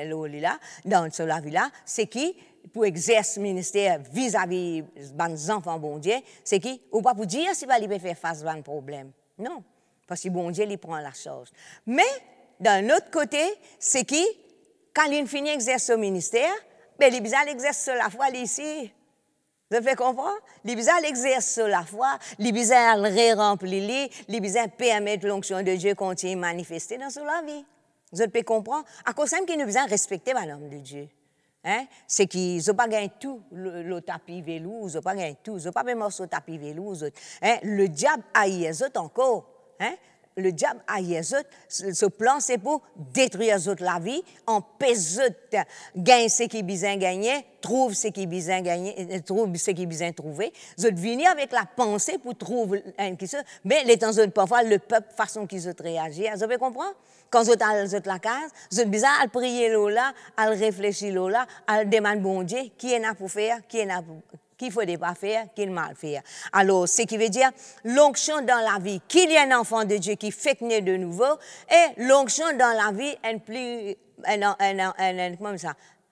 là, dans cela vie-là, c'est qui, pour exercer le ministère vis-à-vis des enfants bon Dieu, c'est qui, ou pas pour dire si il peut faire face à un problème. Non. Parce que bon Dieu, il prend la charge. Mais, d'un autre côté, c'est qui, quand il finit d'exercer ce ministère, mais les bizarres exercent la foi ici. Vous avez comprendre? Les bizarres exercent la foi, les bizarres remplir, les bizarres permettent l'onction de Dieu continuer à manifester dans la vie. Vous avez compris? À cause de ça, qu'il nous besoin respecter l'homme de Dieu. c'est qu'ils n'ont pas gagné tout le tapis velours, ils n'ont pas gagné tout, ils n'ont pas même morceau tapis velours. Le diable haït les autres encore. Le diable haït les autres. Ce plan, c'est pour détruire les autres la vie, empêcher les autres gagner ce qu'ils besoin gagner, trouve ce qu'ils besoin gagner, trouve ce qu'ils besoin trouver. Les autres viennent avec la pensée pour trouver un qui se. Mais les temps parfois le peuple façon qu'ils autres réagir. Vous avez compris? Quand vous êtes la case, vous êtes besoin de prier là, à réfléchir là, à demander bon Dieu qui est là pour faire, qui est là pour qu'il ne faut pas faire, qu'il mal faire. Alors, ce qui veut dire, l'onction dans la vie, qu'il y a un enfant de Dieu qui fait naître de nouveau, et l'onction dans la vie,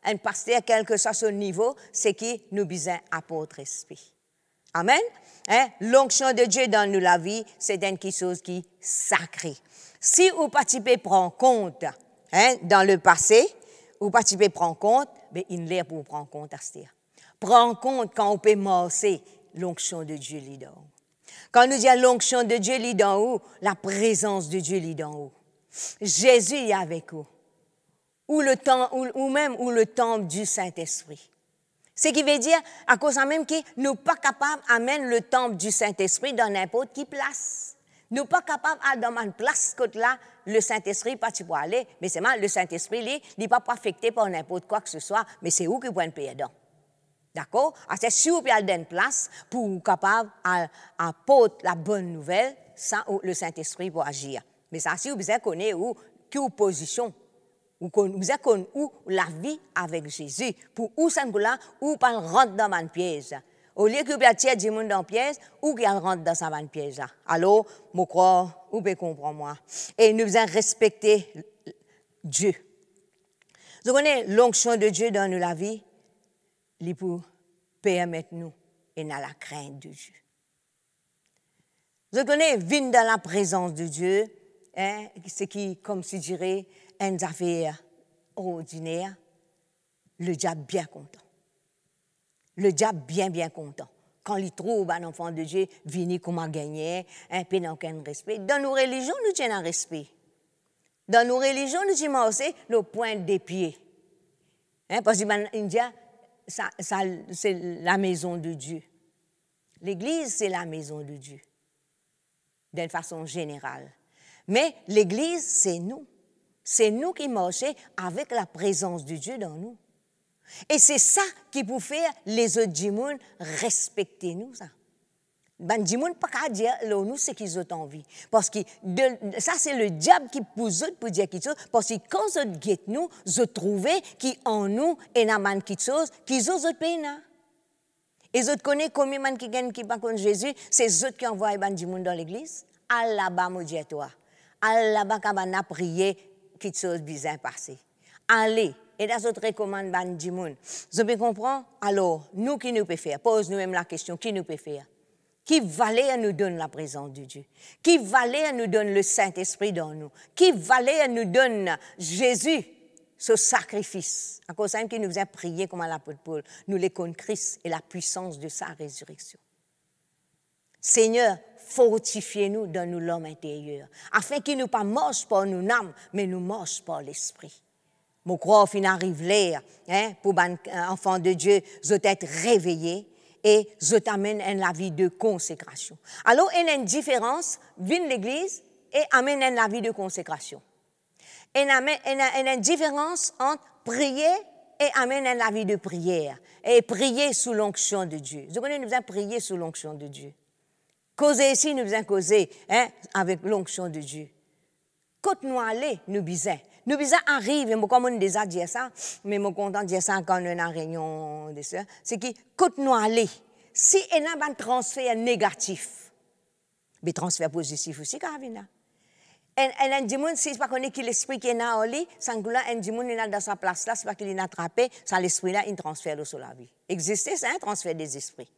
un pasteur, quel que soit son niveau, c'est qui nous besoin apôtre esprit. Amen? L'onction de Dieu dans nous la vie, c'est une chose qui est sacrée. Si vous participez prendre compte dans le passé, vous participez prendre compte, ben, il est pour prendre compte à ce dire. Prends compte quand on peut marcher l'onction de Dieu lit dans vous. Quand nous disons l'onction de Dieu lit dans vous, la présence de Dieu lit dans vous. Jésus est avec vous. Ou le temple du Saint-Esprit. Ce qui veut dire, à cause de même que nous ne sommes pas capables d'amener le temple du Saint-Esprit dans n'importe quelle place. Nous ne sommes pas capables dans une place que là, le Saint-Esprit pas pour aller, mais c'est mal, le Saint-Esprit, il n'est pas affecté par n'importe quoi que ce soit, mais c'est où qu'il peut payer dedans. D'accord? C'est si vous avez une place pour être capable d'apporter la bonne nouvelle, sans le Saint-Esprit pour agir. Mais ça, si vous connaissez quelle position, vous connaissez où la vie avec Jésus, pour où ça là, où pas rentre dans un piège. Au lieu que vous tirer du monde dans le piège, où qu'il rentre dans sa piège là. Alors, je crois, vous pouvez comprendre moi. Et nous devons respecter Dieu. Vous connaissez l'onction de Dieu dans la vie? Pour permettre nous et dans la crainte de Dieu. Vous connaissez, vivre dans la présence de Dieu, ce qui, comme si je dirais, une affaire ordinaire, le diable bien content. Le diable bien content. Quand il trouve un enfant de Dieu, vini comment gagner, un peu n'a aucun respect. Dans nos religions, nous tenons un respect. Dans nos religions, nous tenons aussi nos points des pieds. Parce que l'Indien, c'est la maison de Dieu. L'Église, c'est la maison de Dieu, d'une façon générale. Mais l'Église, c'est nous. C'est nous qui marchons avec la présence de Dieu dans nous. Et c'est ça qui peut faire les autres du monde respecter nous. Ça. Ben, du monde pas qu'à dire nous ce qu'ils ont envie. Parce que ça, c'est le diable qui pousse pour dire quelque chose. Parce que quand ils guettent nous, ils trouvent qu'en nous, il y a quelque chose qu'ils ont payé. Et ils connaissent combien de gens qui gagnent qui pas contre Jésus, c'est eux qui envoient du monde dans l'église. Là-bas, mon Dieu, toi. Là-bas, quand on a prié, quelque chose de bizarre passé. Allez. Et dans autres recommande ban du monde. Vous pouvez comprendre? Alors, nous qui nous pouvons faire? Pose-nous même la question, qui nous peut faire? Qui valait nous donne la présence de Dieu? Qui valait nous donne le Saint-Esprit dans nous? Qui valait nous donne Jésus, ce sacrifice? À cause de qui nous a prié comme à l'apôtre Paul, nous les connaissons Christ et la puissance de sa résurrection. Seigneur, fortifiez-nous dans nous l'homme intérieur, afin qu'il ne pas marche par nous âme, mais nous marche par l'esprit. Mon croix, fin arrive l'air, pour un enfant de Dieu, je être réveillé et je t'amène à la vie de consécration. Alors, il y a une différence, vient l'église et amène la vie de consécration. Il y a une différence entre prier et amène la vie de prière. Et prier sous l'onction de Dieu. Vous connaissez, nous devons prier sous l'onction de Dieu. Causer ici, nous devons causer avec l'onction de Dieu. Quand nous allons, nous besoin. Nous besoin arrive, comme on déjà dit ça, mais je suis content de dire ça quand on est en réunion de ça, c'est que quand nous allons, si il y a un transfert négatif, mais transfert positif aussi, quand il y a. Et un dimanche, si pas connaît qui l'esprit qui est là, un dimanche, il est dans sa place là, c'est pas qu'il est attrapé, ça l'esprit là, il transfère sur la vie. Exister, c'est un transfert des esprits.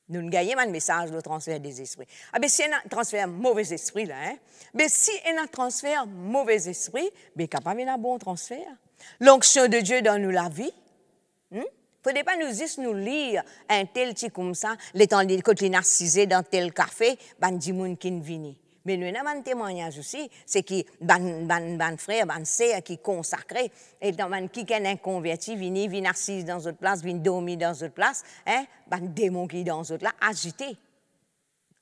Nous gagnons un message, le transfert des esprits. Ah ben si on a un transfert mauvais esprit là, mais si on a un transfert mauvais esprit, ben capable d'un bon transfert. L'onction de Dieu dans nous la vie. Faudrait pas nous juste nous lire un tel petit comme ça, les temps quand il narcisé dans tel café, ben du monde qui vient. Mais nous avons un témoignage aussi, c'est que ban frère, ban sœur qui consacré, et dans ban qui est inconverti, viennent assis dans une place, viennent dormir dans une place, hein, ban démon qui dans une là, agité.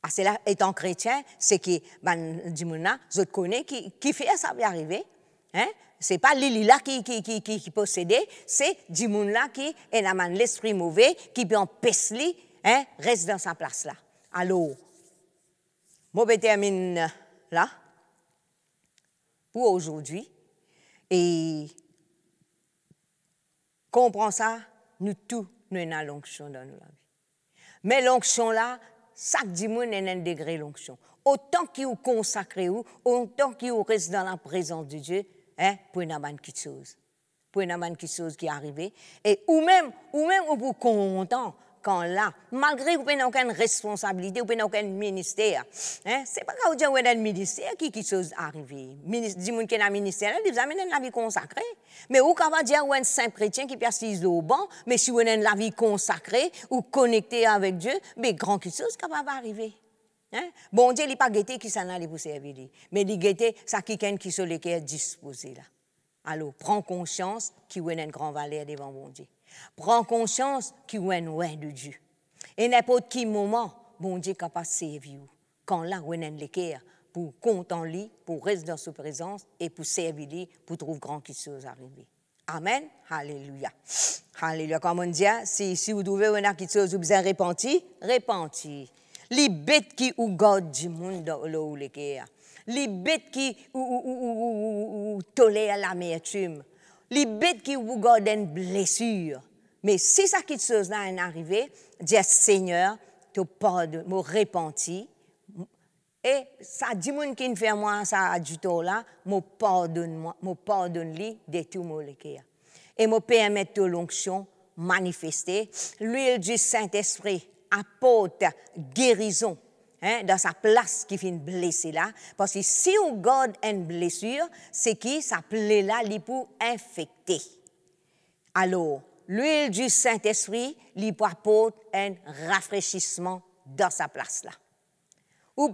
Ah, c'est là, étant chrétien, c'est que ban dimouna, je connais qui fait ça va arriver, hein. C'est pas Lili là qui possédait, c'est dimoun là qui est dans l'esprit mauvais, qui peut empêcher, hein, reste dans sa place là. Alors, moi, je termine là pour aujourd'hui. Et comprends ça, nous tous, nous avons l'onction dans notre vie. Mais l'onction là, chaque dimanche, il y a un degré l'onction. Autant qu'il vous consacre, autant qu'il vous reste dans la présence de Dieu, hein, pour une bonne chose. Pour une bonne chose qui est arrivée. Et ou même vous content. Quand là, malgré que vous n'avez aucune responsabilité, vous n'avez aucun ministère, hein, c'est pas quand vous dites que vous avez un ministère qui chose arrive. Dis-moi qui est un ministère, vous avez la vie consacrée. Mais vous pouvez dire que vous êtes un saint chrétien qui persiste au banc, mais si vous avez la vie consacrée ou connecté avec Dieu, mais grand chose capable d'arriver. Hein? Bon Dieu, il n'est pas guetté qui s'en allait pour servir, mais il guetté ça quelqu'un qui se est disposé là. Alors, prends conscience qu'il y a une grande valeur devant bon Dieu. Prends conscience qu'il y a une oeil de Dieu. Et n'importe quel moment, bon Dieu est capable de servir. Quand là, vous avez l'équerre pour compter en lui, pour rester dans sa présence et pour servir lui, pour trouver grand chose arriver. Amen. Alléluia. Alléluia. Comme on dit, si vous trouvez quelque chose vous avez repenti. Les bêtes qui ou gardent du monde dans l'équerre. Les bêtes qui ou tolèrent l'amertume. Les bêtes qui vous gardent une blessure. Mais si ça quelque chose là est arrivé, dis Seigneur, te pardonne, me repenti. Et ça dit moun qui fait moi ça du tout là, me pardonne lui de tout mon cœur. Et me permettre l'onction manifester, l'huile du Saint-Esprit apporte guérison. Hein, dans sa place qui fait blessé là, parce que si on garde une blessure, c'est qui sa plaie là, il peut infecter. Alors, l'huile du Saint-Esprit, il peut apporter un rafraîchissement dans sa place là. Ou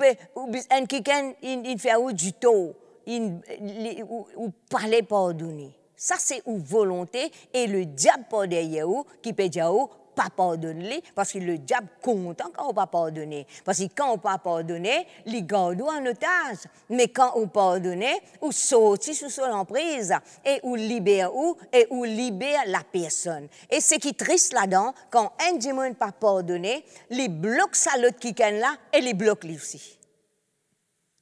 quelqu'un il fait du tort, ou parler pardonner. Ça c'est une volonté et le diable par derrière qui peut dire pas pardonner parce que le diable content quand on pas pardonner parce que quand on pas pardonner il garde en otage mais quand on pardonne on sortit sous son emprise et on libère la personne et ce qui est triste là-dedans quand un démon pas pardonné il bloque ça l'autre qui est là et il bloque lui aussi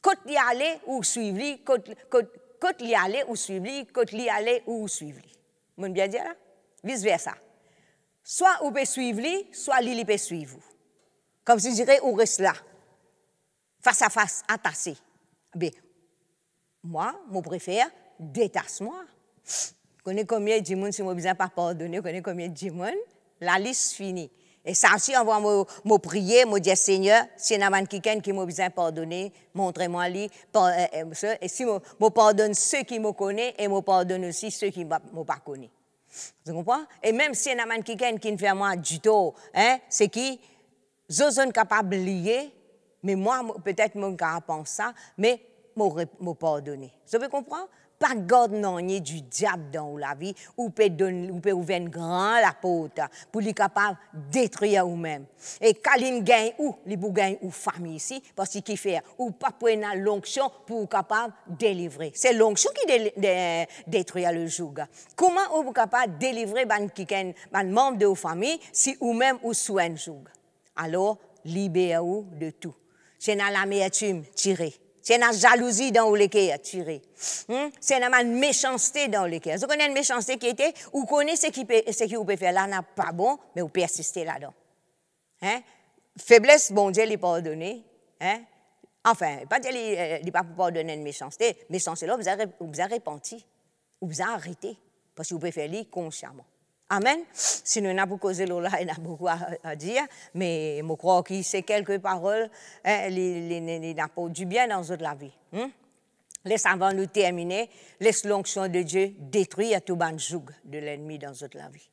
quand il y aller ou suivre quand il y aller ou suivre quand il y aller ou suivre mon bien dire là vice versa. Soit vous pouvez suivre lui, soit lui peut suivre vous. Comme si je dirais, vous restez là, face à face, attaché. Bien, moi, je préfère détache-moi. Je connais combien de gens, si je n'ai besoin pas pardonner, je connais combien de gens, la liste finie. Et ça aussi, on va me prier, me dire, Seigneur, si il y a quelqu'un qui m'a besoin de pardonner, montrez-moi lui. Et si je pardonne ceux qui me connaissent, et je pardonne aussi ceux qui ne m'ont pas connu. Vous comprenez? Et même si il y a quelqu'un qui ne fait moi du tout, hein, c'est qui, je suis capable de lier, mais moi, peut-être, je suis capable de penser ça, mais je me pardonner. Vous pouvez comprendre? Pas garde non, il y a du diable dans la vie, ou peut ouvrir une grande la porte pour lui capable de détruire vous-même. Et quand il gagne où, il peut gagner ou famille ici, parce qu'il fait, ou pas prendre l'onction pour capable de délivrer. C'est l'onction qui détruit le joug. Comment vous capable de délivrer un membre de votre famille si vous-même vous sous un joug? Alors, libérez-vous de tout. C'est dans l'amertume, tirez. C'est une jalousie dans le cœur, tiré. C'est une méchanceté dans le cœur. Vous connaissez une méchanceté qui était, vous connaissez ce qui vous peut faire là, n'est pas bon, mais vous persistez là-dedans. Hein? Faiblesse, bon Dieu, il pardonne. Hein? Enfin, pas dire qu'il n'est pas pour pardonner une méchanceté. Méchanceté là, vous avez repenti, vous avez arrêté, parce que vous pouvez faire ça consciemment. Amen. Sinon, on a beaucoup causé là, il y a beaucoup à dire, mais je crois que c'est quelques paroles qui apportent du bien dans notre vie. Laisse avant de nous terminer, laisse l'onction de Dieu détruire tout le joug de l'ennemi dans notre vie.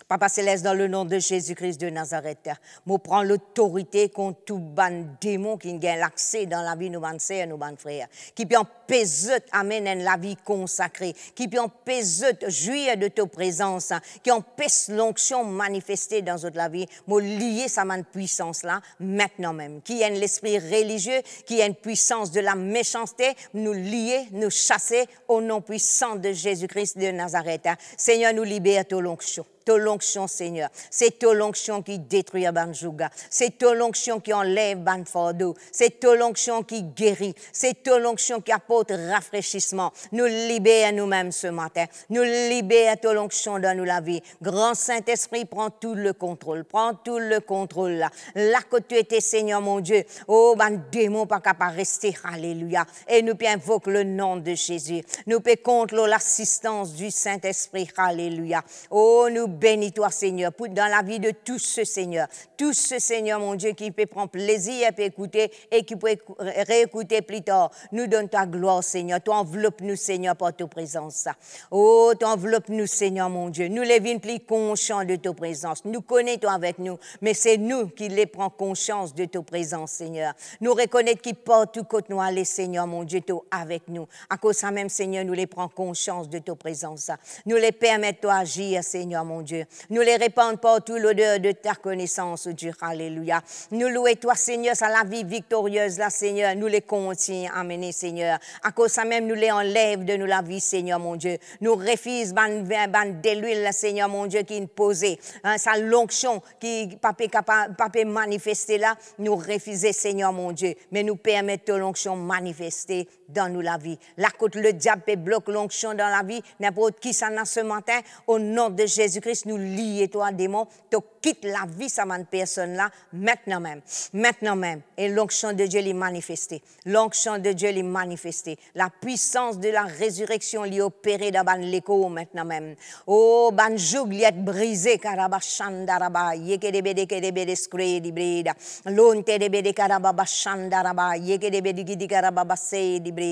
Papa Céleste, dans le nom de Jésus-Christ de Nazareth, moi prends l'autorité contre tout ban démon qui gagne l'accès dans la vie de nos sœurs et nos frères, qui peut empêcher, amen, la vie consacrée, qui peut empêcher, jouir de ta présence, qui empêche l'onction manifestée dans notre vie. Moi lier sa main puissance là, maintenant même, qui a l'esprit religieux, qui a une puissance de la méchanceté, nous lier, nous chasser au nom puissant de Jésus-Christ de Nazareth. Seigneur, nous libère de l'onction. Ta l'onction, Seigneur. C'est ta l'onction qui détruit Banjouga. C'est ta l'onction qui enlève Banfordo. C'est ta l'onction qui guérit. C'est ta l'onction qui apporte rafraîchissement. Nous libère nous-mêmes ce matin. Nous libère ta l'onction dans nous la vie. Grand Saint-Esprit, prends tout le contrôle. Prends tout le contrôle là. Là que tu étais, Seigneur mon Dieu. Oh, ban démon pas capable de rester. Alléluia. Et nous invoquons le nom de Jésus. Nous contre l'assistance du Saint-Esprit. Alléluia. Oh, nous bénis-toi, Seigneur, dans la vie de tous ceux, Seigneur. Tous ceux, Seigneur, mon Dieu, qui peut prendre plaisir à écouter et qui peut réécouter plus tard. Nous donne ta gloire, Seigneur. Tu enveloppes-nous, Seigneur, par ta présence. Oh, tu enveloppes-nous, Seigneur, mon Dieu. Nous les vîmes plus conscients de ta présence. Nous connaissons avec nous, mais c'est nous qui les prenons conscience de ta présence, Seigneur. Nous reconnaissons qui partout côté nous aller, Seigneur, mon Dieu, tu avec nous. À cause de ça même, Seigneur, nous les prenons conscience de ta présence. Nous les permettons d'agir, Seigneur, mon Dieu. Nous les répandons partout l'odeur de ta connaissance, Dieu. Alléluia. Nous louons toi, Seigneur, ça la vie victorieuse, là, Seigneur. Nous les continuons à mener, Seigneur. À cause de ça même, nous les enlève de nous la vie, Seigneur, mon Dieu. Nous refusons de l'huile, Seigneur, mon Dieu, qui est posée. Sa l'onction qui peut manifester là, nous refusons, Seigneur, mon Dieu. Mais nous permettons l'onction manifester dans nous la vie. La côte, le diable bloque l'onction dans la vie, n'importe qui ça n'a ce matin, au nom de Jésus-Christ, nous lions toi, démon, tu quittes la vie, ça m'a personne là, maintenant même. Et l'onction de Dieu l'est manifestée. L'onction de Dieu l'est manifestée. La puissance de la résurrection l'est opérée dans l'écho maintenant même. Oh, ban joug l'est brisé, caraba chandaraba, yekedebede kedebede scree librida. L'onte debede caraba chandaraba, yekedebede gidi caraba basse librida.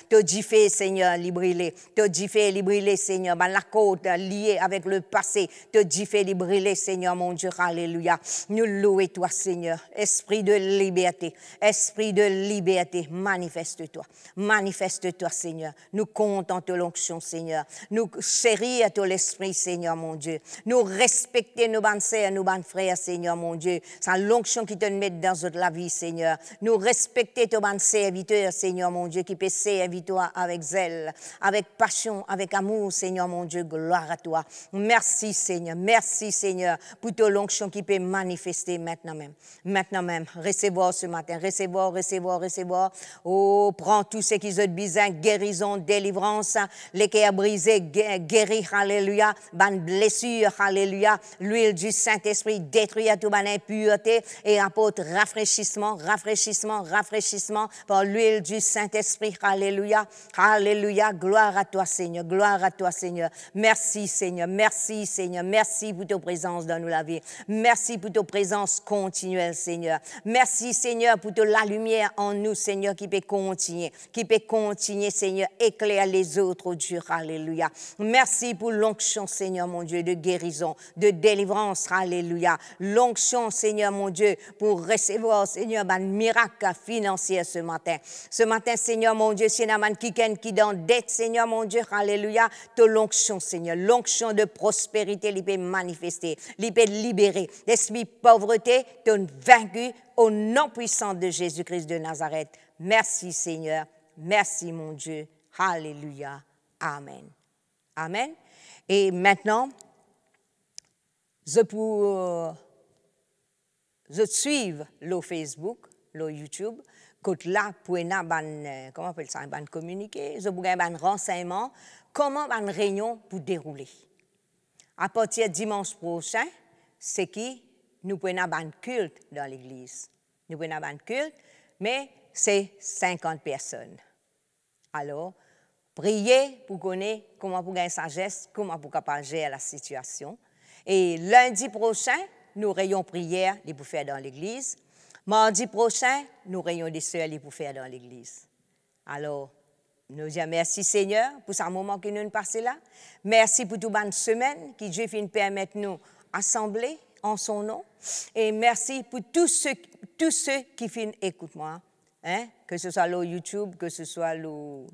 Te diffé, Seigneur, libriller. Te diffé, libriller, Seigneur. Ban la côte liée avec le passé. Te diffé, libriller, Seigneur, mon Dieu. Alléluia. Nous louons toi, Seigneur. Esprit de liberté. Esprit de liberté. Manifeste-toi. Manifeste-toi, Seigneur. Nous comptons ton l'onction, Seigneur. Nous chéris à ton l'esprit, Seigneur, mon Dieu. Nous respectons nos bonnes sœurs, nos bons frères, Seigneur, mon Dieu. C'est l'onction qui te met dans la vie, Seigneur. Nous respectons ton bon serviteur, Seigneur, mon Dieu, qui peut servir toi avec zèle, avec passion, avec amour, Seigneur, mon Dieu. Gloire à toi. Merci, Seigneur. Merci, Seigneur, pour ton l'onction qui peut manifester maintenant même. Maintenant même. Recevoir ce matin. Recevoir. Oh, prends tout ce qui est besoin, guérison, délivrance, les cœurs brisés, guérir, alléluia, bonne blessure, alléluia, l'huile du Saint-Esprit détruit toute bonne impureté et apporte rafraîchissement par l'huile du Saint-Esprit, alléluia, gloire à toi, Seigneur, merci, Seigneur, merci pour ta présence dans nous la vie, merci pour ta présence continuelle, Seigneur, merci, Seigneur, pour la lumière en nous, Seigneur, qui peut continuer, Seigneur, éclaire les autres, oh Dieu, alléluia. Merci pour l'onction, Seigneur, mon Dieu, de guérison, de délivrance, alléluia. L'onction, Seigneur, mon Dieu, pour recevoir, Seigneur, un miracle financier ce matin. Ce matin, Seigneur, mon Dieu, si un qui dans dette, Seigneur, mon Dieu, alléluia, de l'onction, Seigneur, l'onction de prospérité, il peut manifester, il peut libérer. L'esprit pauvreté, te vaincu au nom puissant de Jésus-Christ de Nazareth. Merci, Seigneur. Merci, mon Dieu. Alléluia. Amen. Amen. Et maintenant, je suive le Facebook, le YouTube, que là, pour comment on appelle ça, communiquer, je pourrais un renseignement, comment une réunion pour dérouler. À partir de dimanche prochain, c'est qui nous prenons un culte dans l'église. Nous prenons un culte, mais c'est 50 personnes. Alors, priez pour connaître comment pour gagner sagesse, comment pour capable gérer la situation. Et lundi prochain, nous ayons prière pour faire dans l'église. Mardi prochain, nous ayons des sœurs pour faire dans l'église. Alors, Nous disons merci Seigneur pour ce moment que nous avons passé là. Merci pour toute bonne semaine qui Dieu fait permettre nous assembler en son nom. Et merci pour tous ceux qui finissent écoute moi, hein? Que ce soit le YouTube, que ce soit le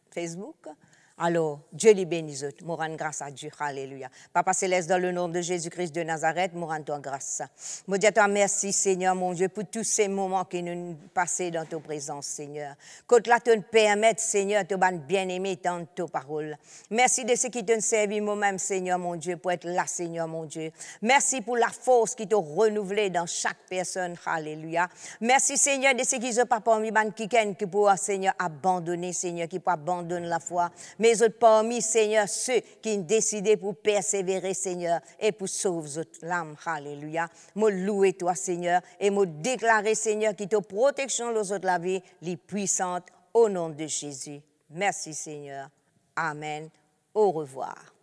Facebook. Alors, Dieu les bénisse. Nous rendons grâce à Dieu. Alléluia. Papa Céleste, dans le nom de Jésus-Christ de Nazareth, nous rendons grâce. Nous disons toi merci, Seigneur, mon Dieu, pour tous ces moments que nous passons dans ta présence, Seigneur. Que là, tu nous permettes, Seigneur, de bien-aimer dans ta parole. Merci de ce qui te servi moi-même, Seigneur, mon Dieu, pour être là, Seigneur, mon Dieu. Merci pour la force qui t'a renouvelée dans chaque personne. Alléluia. Merci, Seigneur, de ce qui n'ont pas parmi qui pour, Seigneur, abandonner, Seigneur, qui peut abandonner la foi. Mais autres parmi, Seigneur, ceux qui ont décidé pour persévérer, Seigneur, et pour sauver l'âme. Alléluia. Moi, louer toi, Seigneur, et moi, déclarer, Seigneur, qui te protection, les autres la vie, les puissantes, au nom de Jésus. Merci, Seigneur. Amen. Au revoir.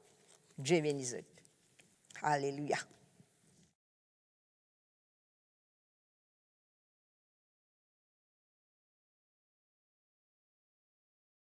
Dieu bénisse. Alléluia.